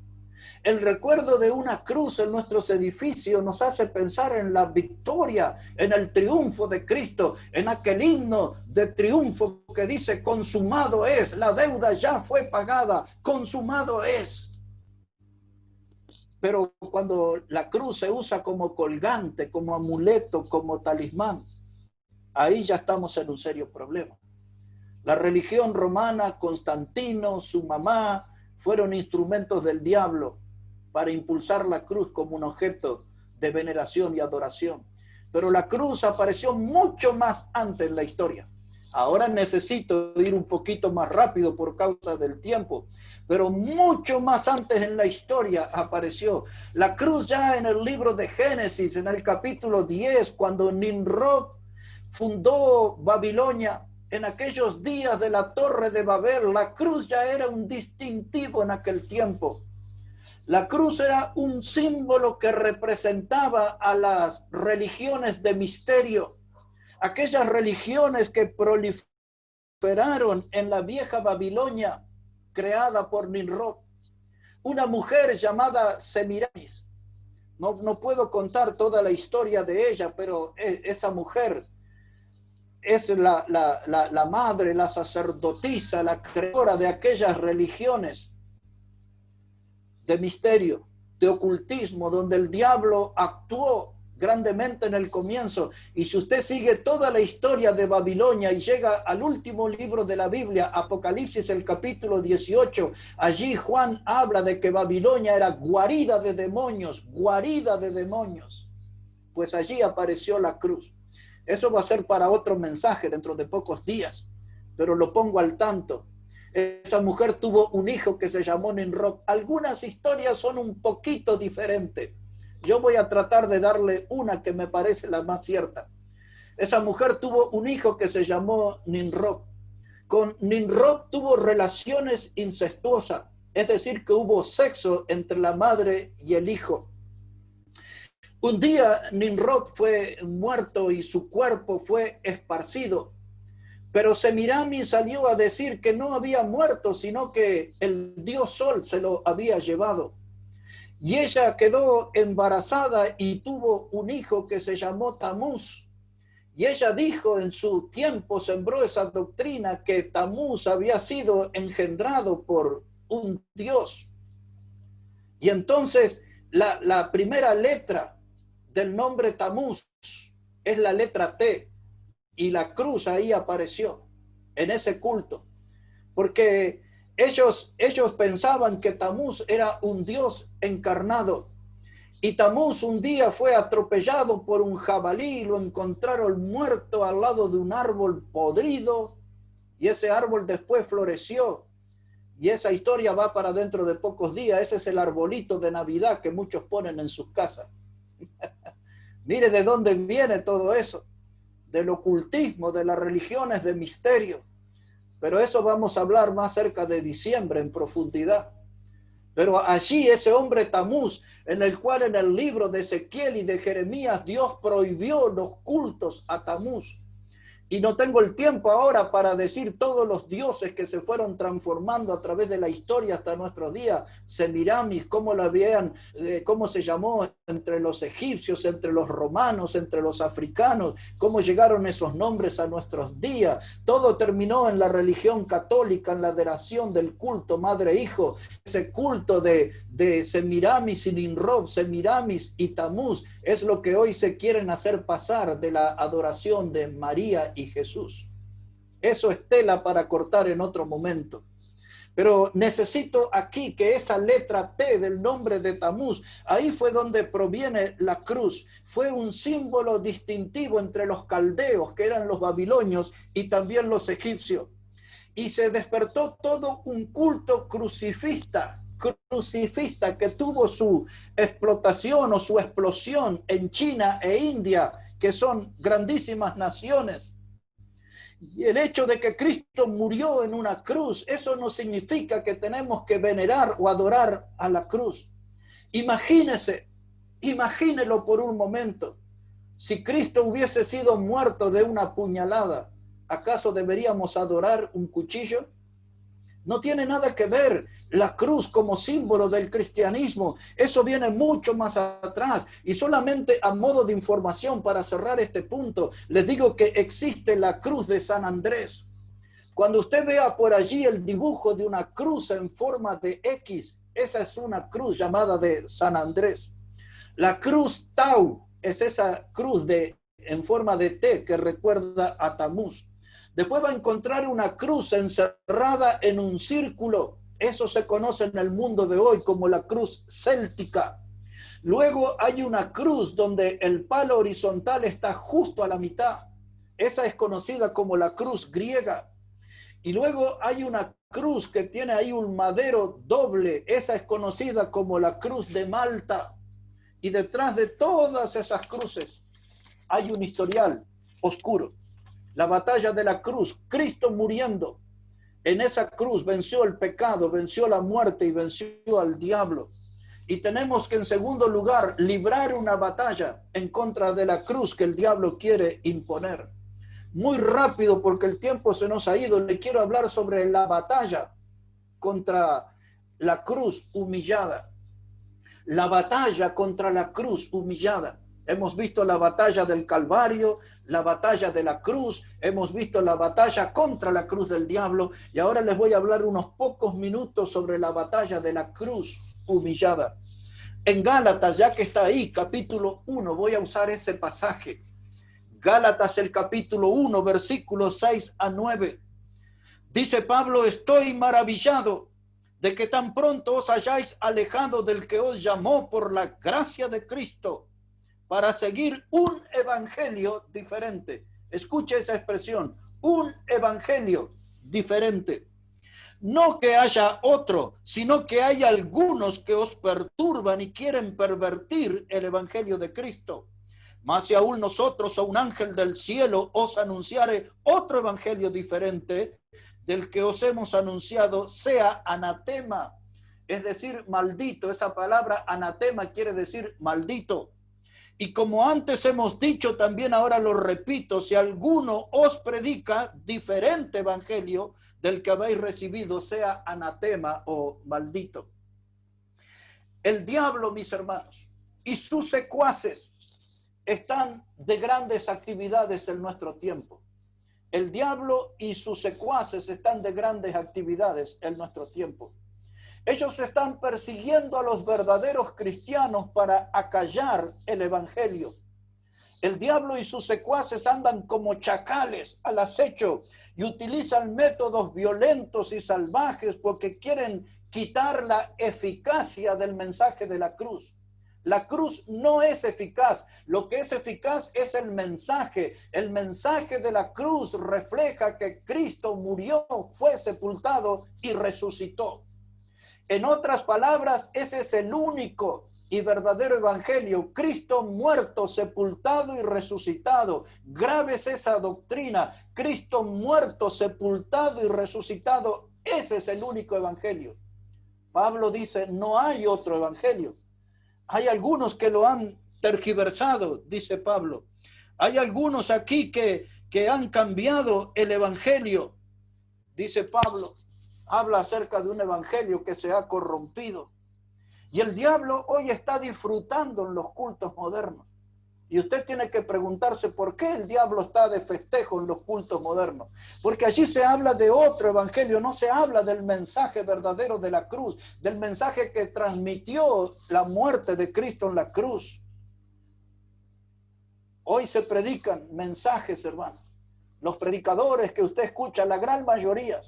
El recuerdo de una cruz en nuestros edificios nos hace pensar en la victoria, en el triunfo de Cristo, en aquel himno de triunfo que dice: consumado es, la deuda ya fue pagada, consumado es. Pero cuando la cruz se usa como colgante, como amuleto, como talismán, ahí ya estamos en un serio problema. La religión romana, Constantino, su mamá, fueron instrumentos del diablo para impulsar la cruz como un objeto de veneración y adoración. Pero la cruz apareció mucho más antes en la historia. Ahora necesito ir un poquito más rápido por causa del tiempo, pero mucho más antes en la historia apareció. La cruz ya en el libro de Génesis, en el capítulo 10, cuando Nimrod fundó Babilonia, en aquellos días de la Torre de Babel, la cruz ya era un distintivo en aquel tiempo. La cruz era un símbolo que representaba a las religiones de misterio, aquellas religiones que proliferaron en la vieja Babilonia, creada por Nimrod. Una mujer llamada Semiramis. No puedo contar toda la historia de ella, pero esa mujer es la madre, la sacerdotisa, la creadora de aquellas religiones de misterio, de ocultismo, donde el diablo actuó grandemente en el comienzo. Y si usted sigue toda la historia de Babilonia y llega al último libro de la Biblia, Apocalipsis, el capítulo 18, allí Juan habla de que Babilonia era guarida de demonios, pues allí apareció la cruz. Eso va a ser para otro mensaje dentro de pocos días, pero lo pongo al tanto. Esa mujer tuvo un hijo que se llamó Nimrod. Algunas historias son un poquito diferentes. Yo voy a tratar de darle una que me parece la más cierta. Esa mujer tuvo un hijo que se llamó Nimrod. Con Nimrod tuvo relaciones incestuosas, es decir, que hubo sexo entre la madre y el hijo. Un día Nimrod fue muerto y su cuerpo fue esparcido. Pero Semiramis salió a decir que no había muerto, sino que el dios Sol se lo había llevado. Y ella quedó embarazada y tuvo un hijo que se llamó Tamuz. Y ella dijo, en su tiempo sembró esa doctrina, que Tamuz había sido engendrado por un dios. Y entonces la primera letra del nombre Tamuz es la letra T. Y la cruz ahí apareció en ese culto, porque ellos pensaban que Tamuz era un dios encarnado, y Tamuz un día fue atropellado por un jabalí, lo encontraron muerto al lado de un árbol podrido, y ese árbol después floreció, y esa historia va para dentro de pocos días. Ese es el arbolito de Navidad que muchos ponen en sus casas. Mire de dónde viene todo eso, del ocultismo, de las religiones de misterio. Pero eso vamos a hablar más cerca de diciembre en profundidad. Pero allí ese hombre Tamuz, en el cual en el libro de Ezequiel y de Jeremías Dios prohibió los cultos a Tamuz. Y no tengo el tiempo ahora para decir todos los dioses que se fueron transformando a través de la historia hasta nuestros días. Semiramis, cómo la veían, cómo se llamó entre los egipcios, entre los romanos, entre los africanos, cómo llegaron esos nombres a nuestros días. Todo terminó en la religión católica, en la adoración del culto madre-hijo, ese culto de Semiramis y Nimrod, Semiramis y Tamuz, es lo que hoy se quieren hacer pasar de la adoración de María y Jesús. Eso es tela para cortar en otro momento. Pero necesito aquí que esa letra T del nombre de Tamuz, ahí fue donde proviene la cruz. Fue un símbolo distintivo entre los caldeos, que eran los babilonios, y también los egipcios. Y se despertó todo un culto crucifista que tuvo su explotación o su explosión en China e India, que son grandísimas naciones. Y el hecho de que Cristo murió en una cruz, eso no significa que tenemos que venerar o adorar a la cruz. Imagínelo por un momento. Si Cristo hubiese sido muerto de una puñalada, ¿acaso deberíamos adorar un cuchillo? No tiene nada que ver la cruz como símbolo del cristianismo. Eso viene mucho más atrás. Y solamente a modo de información para cerrar este punto, les digo que existe la cruz de San Andrés. Cuando usted vea por allí el dibujo de una cruz en forma de X, esa es una cruz llamada de San Andrés. La cruz Tau es esa cruz en forma de T que recuerda a Tamuz. Después va a encontrar una cruz encerrada en un círculo. Eso se conoce en el mundo de hoy como la cruz céltica. Luego hay una cruz donde el palo horizontal está justo a la mitad. Esa es conocida como la cruz griega. Y luego hay una cruz que tiene ahí un madero doble. Esa es conocida como la cruz de Malta. Y detrás de todas esas cruces hay un historial oscuro. La batalla de la cruz, Cristo muriendo. En esa cruz venció el pecado, venció la muerte y venció al diablo. Y tenemos que, en segundo lugar, librar una batalla en contra de la cruz que el diablo quiere imponer. Muy rápido porque el tiempo se nos ha ido. Le quiero hablar sobre la batalla contra la cruz humillada. La batalla contra la cruz humillada. Hemos visto la batalla del Calvario, la batalla de la cruz, hemos visto la batalla contra la cruz del diablo, y ahora les voy a hablar unos pocos minutos sobre la batalla de la cruz humillada. En Gálatas, ya que está ahí, capítulo 1, voy a usar ese pasaje. Gálatas, el capítulo 1, versículos 6 a 9. Dice Pablo: estoy maravillado de que tan pronto os hayáis alejado del que os llamó por la gracia de Cristo para seguir un evangelio diferente. Escuche esa expresión, un evangelio diferente. No que haya otro, sino que hay algunos que os perturban y quieren pervertir el evangelio de Cristo. Mas si aún nosotros o un ángel del cielo os anunciare otro evangelio diferente del que os hemos anunciado, sea anatema, es decir, maldito. Esa palabra anatema quiere decir maldito. Y como antes hemos dicho, también ahora lo repito: si alguno os predica diferente evangelio del que habéis recibido, sea anatema o maldito. El diablo, mis hermanos, y sus secuaces están de grandes actividades en nuestro tiempo. El diablo y sus secuaces están de grandes actividades en nuestro tiempo. Ellos están persiguiendo a los verdaderos cristianos para acallar el evangelio. El diablo y sus secuaces andan como chacales al acecho y utilizan métodos violentos y salvajes porque quieren quitar la eficacia del mensaje de la cruz. La cruz no es eficaz. Lo que es eficaz es el mensaje. El mensaje de la cruz refleja que Cristo murió, fue sepultado y resucitó. En otras palabras, ese es el único y verdadero evangelio: Cristo muerto, sepultado y resucitado. Grave es esa doctrina: Cristo muerto, sepultado y resucitado. Ese es el único evangelio. Pablo dice: no hay otro evangelio. Hay algunos que lo han tergiversado, dice Pablo. Hay algunos aquí que han cambiado el evangelio, dice Pablo. Habla acerca de un evangelio que se ha corrompido. Y el diablo hoy está disfrutando en los cultos modernos. Y usted tiene que preguntarse por qué el diablo está de festejo en los cultos modernos. Porque allí se habla de otro evangelio, no se habla del mensaje verdadero de la cruz, del mensaje que transmitió la muerte de Cristo en la cruz. Hoy se predican mensajes, hermano. Los predicadores que usted escucha, la gran mayoría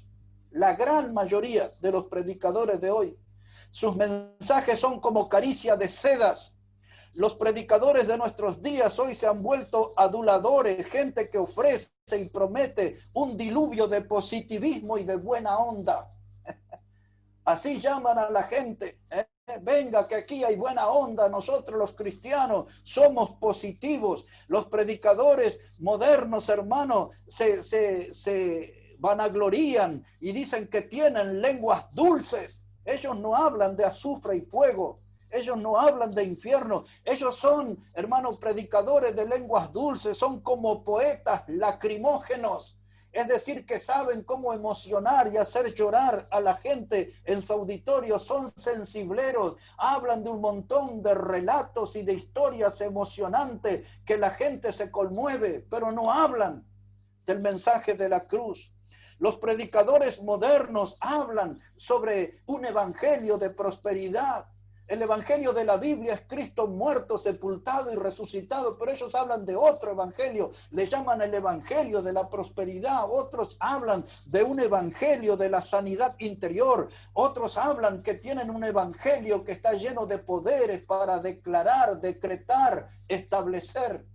de los predicadores de hoy, sus mensajes son como caricia de sedas. Los predicadores de nuestros días hoy se han vuelto aduladores, gente que ofrece y promete un diluvio de positivismo y de buena onda. Así llaman a la gente. Venga, que aquí hay buena onda. Nosotros los cristianos somos positivos. Los predicadores modernos, hermano, se vanaglorían y dicen que tienen lenguas dulces. Ellos no hablan de azufre y fuego. Ellos no hablan de infierno. Ellos son, hermanos, predicadores de lenguas dulces. Son como poetas lacrimógenos. Es decir, que saben cómo emocionar y hacer llorar a la gente en su auditorio. Son sensibleros. Hablan de un montón de relatos y de historias emocionantes que la gente se conmueve, pero no hablan del mensaje de la cruz. Los predicadores modernos hablan sobre un evangelio de prosperidad. El evangelio de la Biblia es Cristo muerto, sepultado y resucitado, pero ellos hablan de otro evangelio, le llaman el evangelio de la prosperidad. Otros hablan de un evangelio de la sanidad interior. Otros hablan que tienen un evangelio que está lleno de poderes para declarar, decretar, establecer.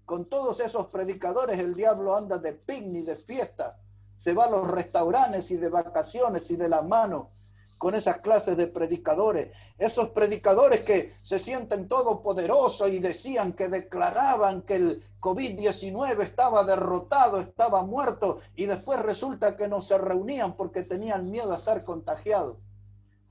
Con todos esos predicadores el diablo anda de picnic, de fiesta. Se va a los restaurantes y de vacaciones y de la mano con esas clases de predicadores. Esos predicadores que se sienten todopoderosos y decían, que declaraban que el COVID-19 estaba derrotado, estaba muerto, y después resulta que no se reunían porque tenían miedo a estar contagiados.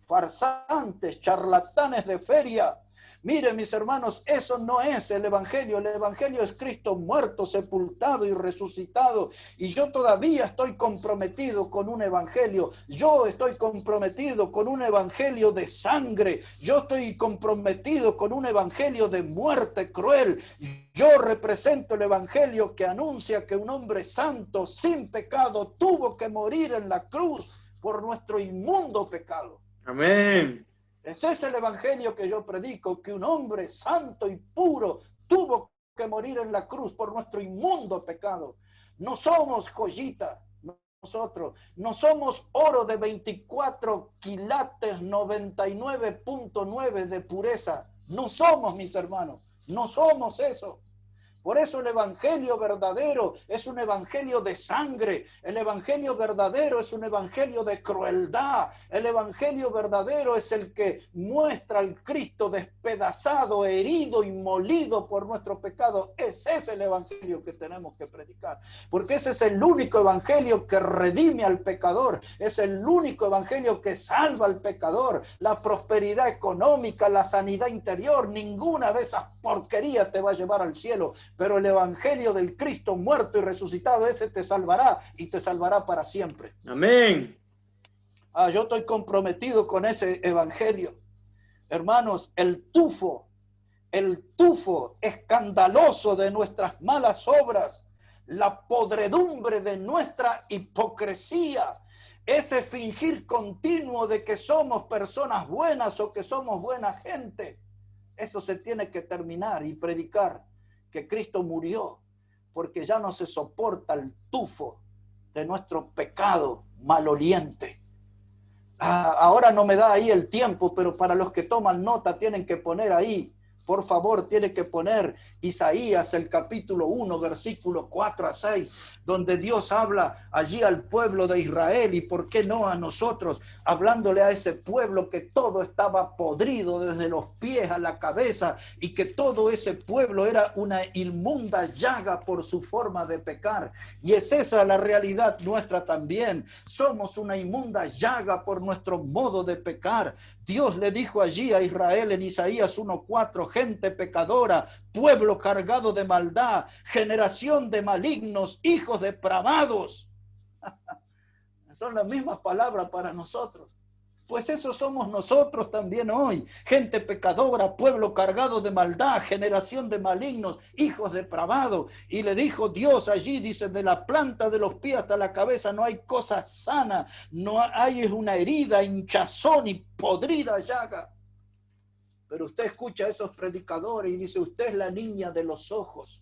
Farsantes, charlatanes de feria. Mire, mis hermanos, eso no es el evangelio. El evangelio es Cristo muerto, sepultado y resucitado. Y yo todavía estoy comprometido con un evangelio. Yo estoy comprometido con un evangelio de sangre. Yo estoy comprometido con un evangelio de muerte cruel. Yo represento el evangelio que anuncia que un hombre santo, sin pecado, tuvo que morir en la cruz por nuestro inmundo pecado. Amén. Ese es el evangelio que yo predico, que un hombre santo y puro tuvo que morir en la cruz por nuestro inmundo pecado. No somos joyita, nosotros, no somos oro de 24 quilates 99.9 de pureza. No somos, mis hermanos, no somos eso. Por eso el evangelio verdadero es un evangelio de sangre. El evangelio verdadero es un evangelio de crueldad. El evangelio verdadero es el que muestra al Cristo despedazado, herido y molido por nuestro pecado. Ese es el evangelio que tenemos que predicar. Porque ese es el único evangelio que redime al pecador. Es el único evangelio que salva al pecador. La prosperidad económica, la sanidad interior, ninguna de esas porquerías te va a llevar al cielo. Pero el evangelio del Cristo muerto y resucitado, ese te salvará y te salvará para siempre. Amén. Yo estoy comprometido con ese evangelio. Hermanos, el tufo escandaloso de nuestras malas obras, la podredumbre de nuestra hipocresía, ese fingir continuo de que somos personas buenas o que somos buena gente, eso se tiene que terminar y predicar que Cristo murió porque ya no se soporta el tufo de nuestro pecado maloliente. Ahora no me da ahí el tiempo, pero para los que toman nota tienen que poner ahí, por favor, tiene que poner Isaías el capítulo 1, versículo 4 a 6, donde Dios habla allí al pueblo de Israel y por qué no a nosotros, hablándole a ese pueblo que todo estaba podrido desde los pies a la cabeza y que todo ese pueblo era una inmunda llaga por su forma de pecar. Y es esa la realidad nuestra también. Somos una inmunda llaga por nuestro modo de pecar. Dios le dijo allí a Israel en Isaías 1:4, gente pecadora, pueblo cargado de maldad, generación de malignos, hijos depravados. Son las mismas palabras para nosotros. Pues eso somos nosotros también hoy. Gente pecadora, pueblo cargado de maldad, generación de malignos, hijos depravados. Y le dijo Dios allí, dice, de la planta de los pies hasta la cabeza no hay cosa sana, no hay una herida, hinchazón y podrida llaga. Pero usted escucha a esos predicadores y dice, usted es la niña de los ojos.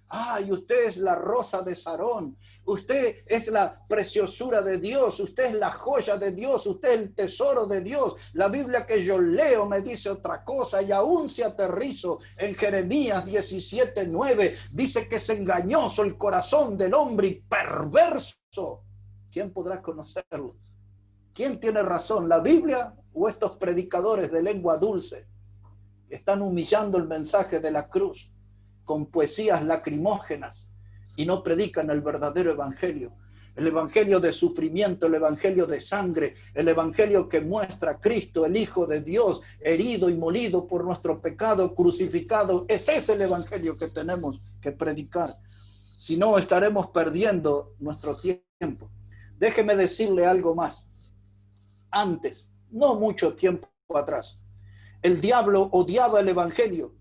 Ay, usted es la rosa de Sarón, usted es la preciosura de Dios, usted es la joya de Dios, usted es el tesoro de Dios. La Biblia que yo leo me dice otra cosa y aún se aterrizo en Jeremías 17:9. Dice que es engañoso el corazón del hombre y perverso. ¿Quién podrá conocerlo? ¿Quién tiene razón, la Biblia o estos predicadores de lengua dulce? Están humillando el mensaje de la cruz con poesías lacrimógenas y no predican el verdadero evangelio. El evangelio de sufrimiento, el evangelio de sangre, el evangelio que muestra a Cristo, el Hijo de Dios, herido y molido por nuestro pecado, crucificado. Ese es el evangelio que tenemos que predicar. Si no, estaremos perdiendo nuestro tiempo. Déjeme decirle algo más. Antes, no mucho tiempo atrás, el diablo odiaba el evangelio.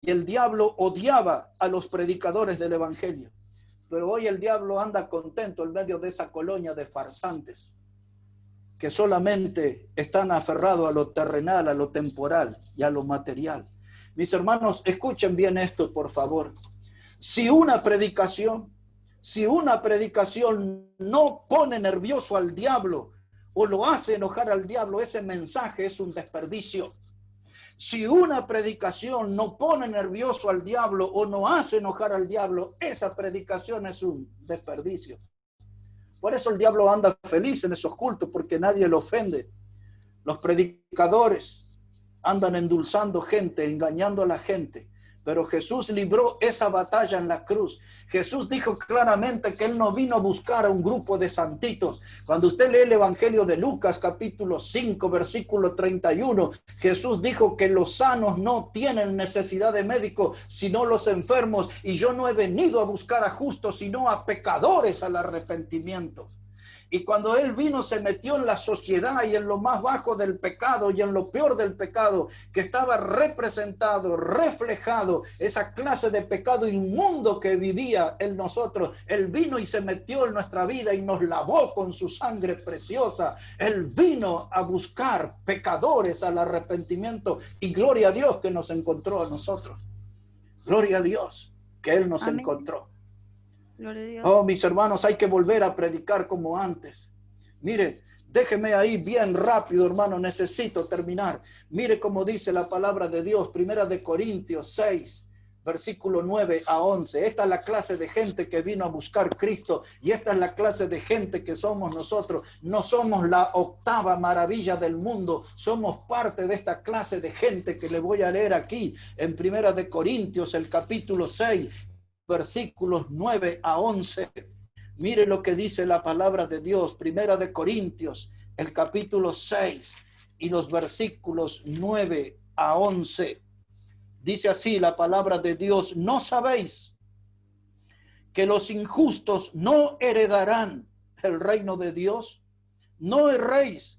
Y el diablo odiaba a los predicadores del evangelio. Pero hoy el diablo anda contento en medio de esa colonia de farsantes que solamente están aferrados a lo terrenal, a lo temporal y a lo material. Mis hermanos, escuchen bien esto, por favor. Si una predicación no pone nervioso al diablo o lo hace enojar al diablo, ese mensaje es un desperdicio. Si una predicación no pone nervioso al diablo o no hace enojar al diablo, esa predicación es un desperdicio. Por eso el diablo anda feliz en esos cultos, porque nadie lo ofende. Los predicadores andan endulzando gente, engañando a la gente, Pero Jesús libró esa batalla en la cruz. Jesús dijo claramente que Él no vino a buscar a un grupo de santitos. Cuando usted lee el Evangelio de Lucas, capítulo 5, versículo 31, Jesús dijo que los sanos no tienen necesidad de médico, sino los enfermos. Y yo no he venido a buscar a justos, sino a pecadores al arrepentimiento. Y cuando Él vino, se metió en la sociedad y en lo más bajo del pecado y en lo peor del pecado, que estaba representado, reflejado, esa clase de pecado inmundo que vivía en nosotros. Él vino y se metió en nuestra vida y nos lavó con su sangre preciosa. Él vino a buscar pecadores al arrepentimiento, y gloria a Dios que nos encontró a nosotros. Gloria a Dios que Él nos Amén. encontró. Gloria a Dios. Oh, mis hermanos, hay que volver a predicar como antes. Mire, déjeme ahí bien rápido, hermano, necesito terminar. Mire cómo dice la palabra de Dios, Primera de Corintios 6, versículo 9 a 11. Esta es la clase de gente que vino a buscar Cristo, y esta es la clase de gente que somos nosotros. No somos la octava maravilla del mundo, somos parte de esta clase de gente que le voy a leer aquí en Primera de Corintios, el capítulo 6, versículos 9 a 11. Mire lo que dice la palabra de Dios, Primera de Corintios, el capítulo 6 y los versículos 9 a 11. Dice así la palabra de Dios: ¿no sabéis que los injustos no heredarán el reino de Dios? No erréis,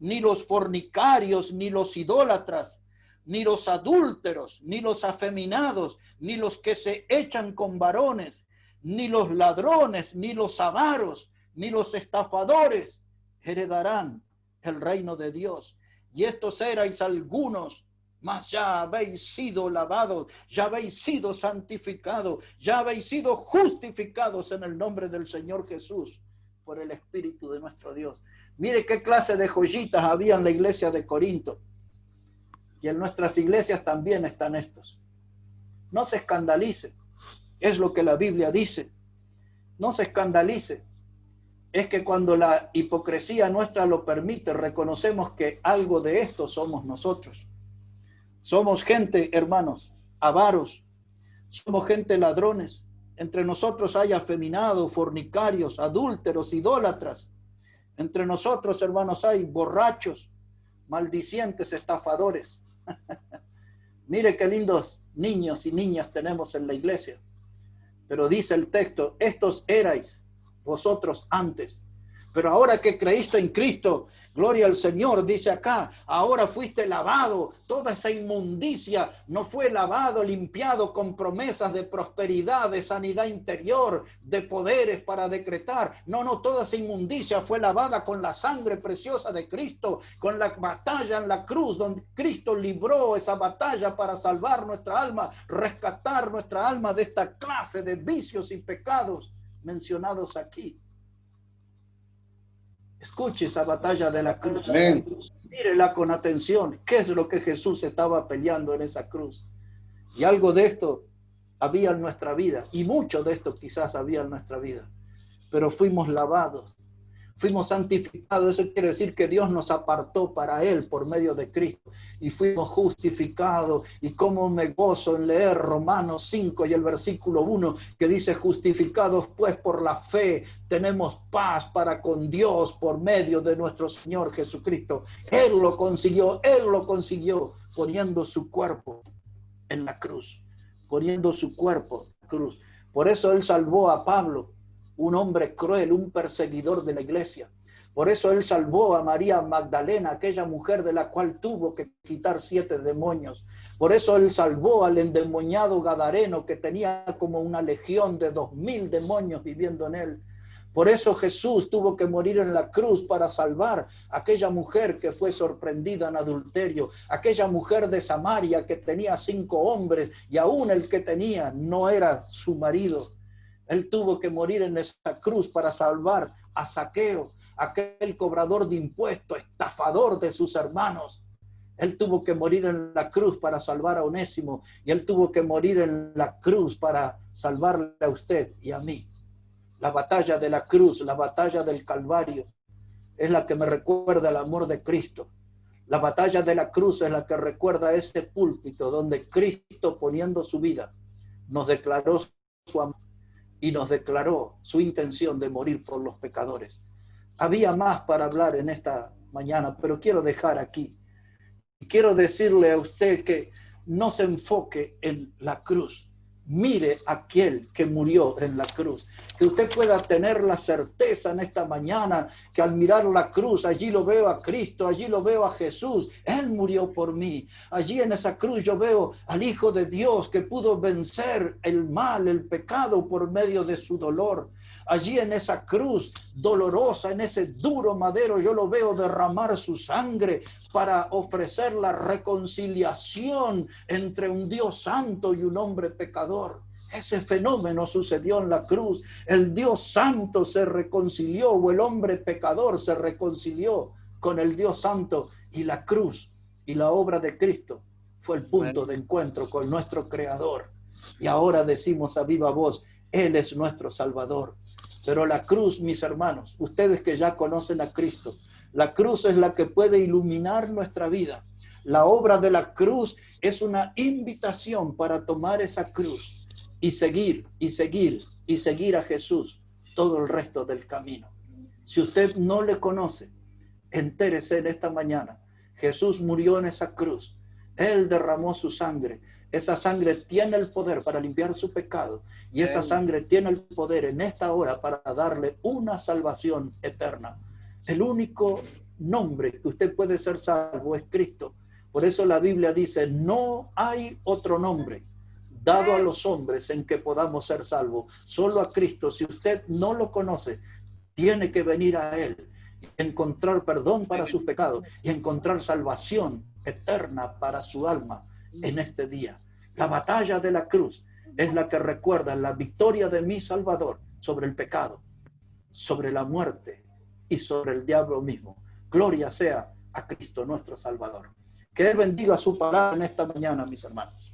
ni los fornicarios, ni los idólatras, ni los adúlteros, ni los afeminados, ni los que se echan con varones, ni los ladrones, ni los avaros, ni los estafadores heredarán el reino de Dios. Y estos erais algunos, mas ya habéis sido lavados, ya habéis sido santificados, ya habéis sido justificados en el nombre del Señor Jesús por el Espíritu de nuestro Dios. Mire qué clase de joyitas había en la iglesia de Corinto. Y en nuestras iglesias también están estos. No se escandalice, es lo que la Biblia dice. No se escandalice. Es que cuando la hipocresía nuestra lo permite, reconocemos que algo de esto somos nosotros. Somos gente, hermanos, avaros. Somos gente ladrones. Entre nosotros hay afeminados, fornicarios, adúlteros, idólatras. Entre nosotros, hermanos, hay borrachos, maldicientes, estafadores. Mire qué lindos niños y niñas tenemos en la iglesia. Pero dice el texto: estos erais vosotros antes, pero ahora que creíste en Cristo, gloria al Señor, dice acá, ahora fuiste lavado. Toda esa inmundicia no fue lavado, limpiado con promesas de prosperidad, de sanidad interior, de poderes para decretar. No, toda esa inmundicia fue lavada con la sangre preciosa de Cristo, con la batalla en la cruz, donde Cristo libró esa batalla para salvar nuestra alma, rescatar nuestra alma de esta clase de vicios y pecados mencionados aquí. Escuche esa batalla de la cruz. Amén. Mírela con atención. ¿Qué es lo que Jesús estaba peleando en esa cruz? Y algo de esto había en nuestra vida. Y mucho de esto quizás había en nuestra vida. Pero fuimos lavados. Fuimos santificados. Eso quiere decir que Dios nos apartó para Él por medio de Cristo. Y fuimos justificados. Y cómo me gozo en leer Romanos 5 y el versículo 1, que dice: justificados pues por la fe, tenemos paz para con Dios por medio de nuestro Señor Jesucristo. Él lo consiguió poniendo su cuerpo en la cruz. Poniendo su cuerpo en la cruz. Por eso Él salvó a Pablo, un hombre cruel, un perseguidor de la iglesia. Por eso Él salvó a María Magdalena, aquella mujer de la cual tuvo que quitar 7 demonios. Por eso Él salvó al endemoniado gadareno, que tenía como una legión de 2000 demonios viviendo en él. Por eso Jesús tuvo que morir en la cruz para salvar a aquella mujer que fue sorprendida en adulterio, aquella mujer de Samaria que tenía 5 hombres y aún el que tenía no era su marido. Él tuvo que morir en esa cruz para salvar a Zaqueo, aquel cobrador de impuestos, estafador de sus hermanos. Él tuvo que morir en la cruz para salvar a Onésimo, y Él tuvo que morir en la cruz para salvarle a usted y a mí. La batalla de la cruz, la batalla del Calvario, es la que me recuerda el amor de Cristo. La batalla de la cruz es la que recuerda ese púlpito donde Cristo, poniendo su vida, nos declaró su amor y nos declaró su intención de morir por los pecadores. Había más para hablar en esta mañana, pero quiero dejar aquí. Quiero decirle a usted que no se enfoque en la cruz. Mire a aquel que murió en la cruz. Que usted pueda tener la certeza en esta mañana que al mirar la cruz, allí lo veo a Cristo, allí lo veo a Jesús. Él murió por mí. Allí en esa cruz yo veo al Hijo de Dios que pudo vencer el mal, el pecado por medio de su dolor. Allí en esa cruz dolorosa, en ese duro madero, yo lo veo derramar su sangre para ofrecer la reconciliación entre un Dios santo y un hombre pecador. Ese fenómeno sucedió en la cruz. El Dios santo se reconcilió, o el hombre pecador se reconcilió con el Dios santo, y la cruz y la obra de Cristo fue el punto de encuentro con nuestro Creador. Y ahora decimos a viva voz, Él es nuestro Salvador. Pero la cruz, mis hermanos, ustedes que ya conocen a Cristo, la cruz es la que puede iluminar nuestra vida. La obra de la cruz es una invitación para tomar esa cruz y seguir, y seguir, y seguir a Jesús todo el resto del camino. Si usted no le conoce, entérese en esta mañana. Jesús murió en esa cruz. Él derramó su sangre. Esa sangre tiene el poder para limpiar su pecado. Y esa sangre tiene el poder en esta hora para darle una salvación eterna. El único nombre que usted puede ser salvo es Cristo. Por eso la Biblia dice, no hay otro nombre dado a los hombres en que podamos ser salvos. Solo a Cristo. Si usted no lo conoce, tiene que venir a Él, encontrar perdón para sus pecados y encontrar salvación eterna para su alma en este día. La batalla de la cruz es la que recuerda la victoria de mi Salvador sobre el pecado, sobre la muerte y sobre el diablo mismo. Gloria sea a Cristo nuestro Salvador. Que Él bendiga su palabra en esta mañana, mis hermanos.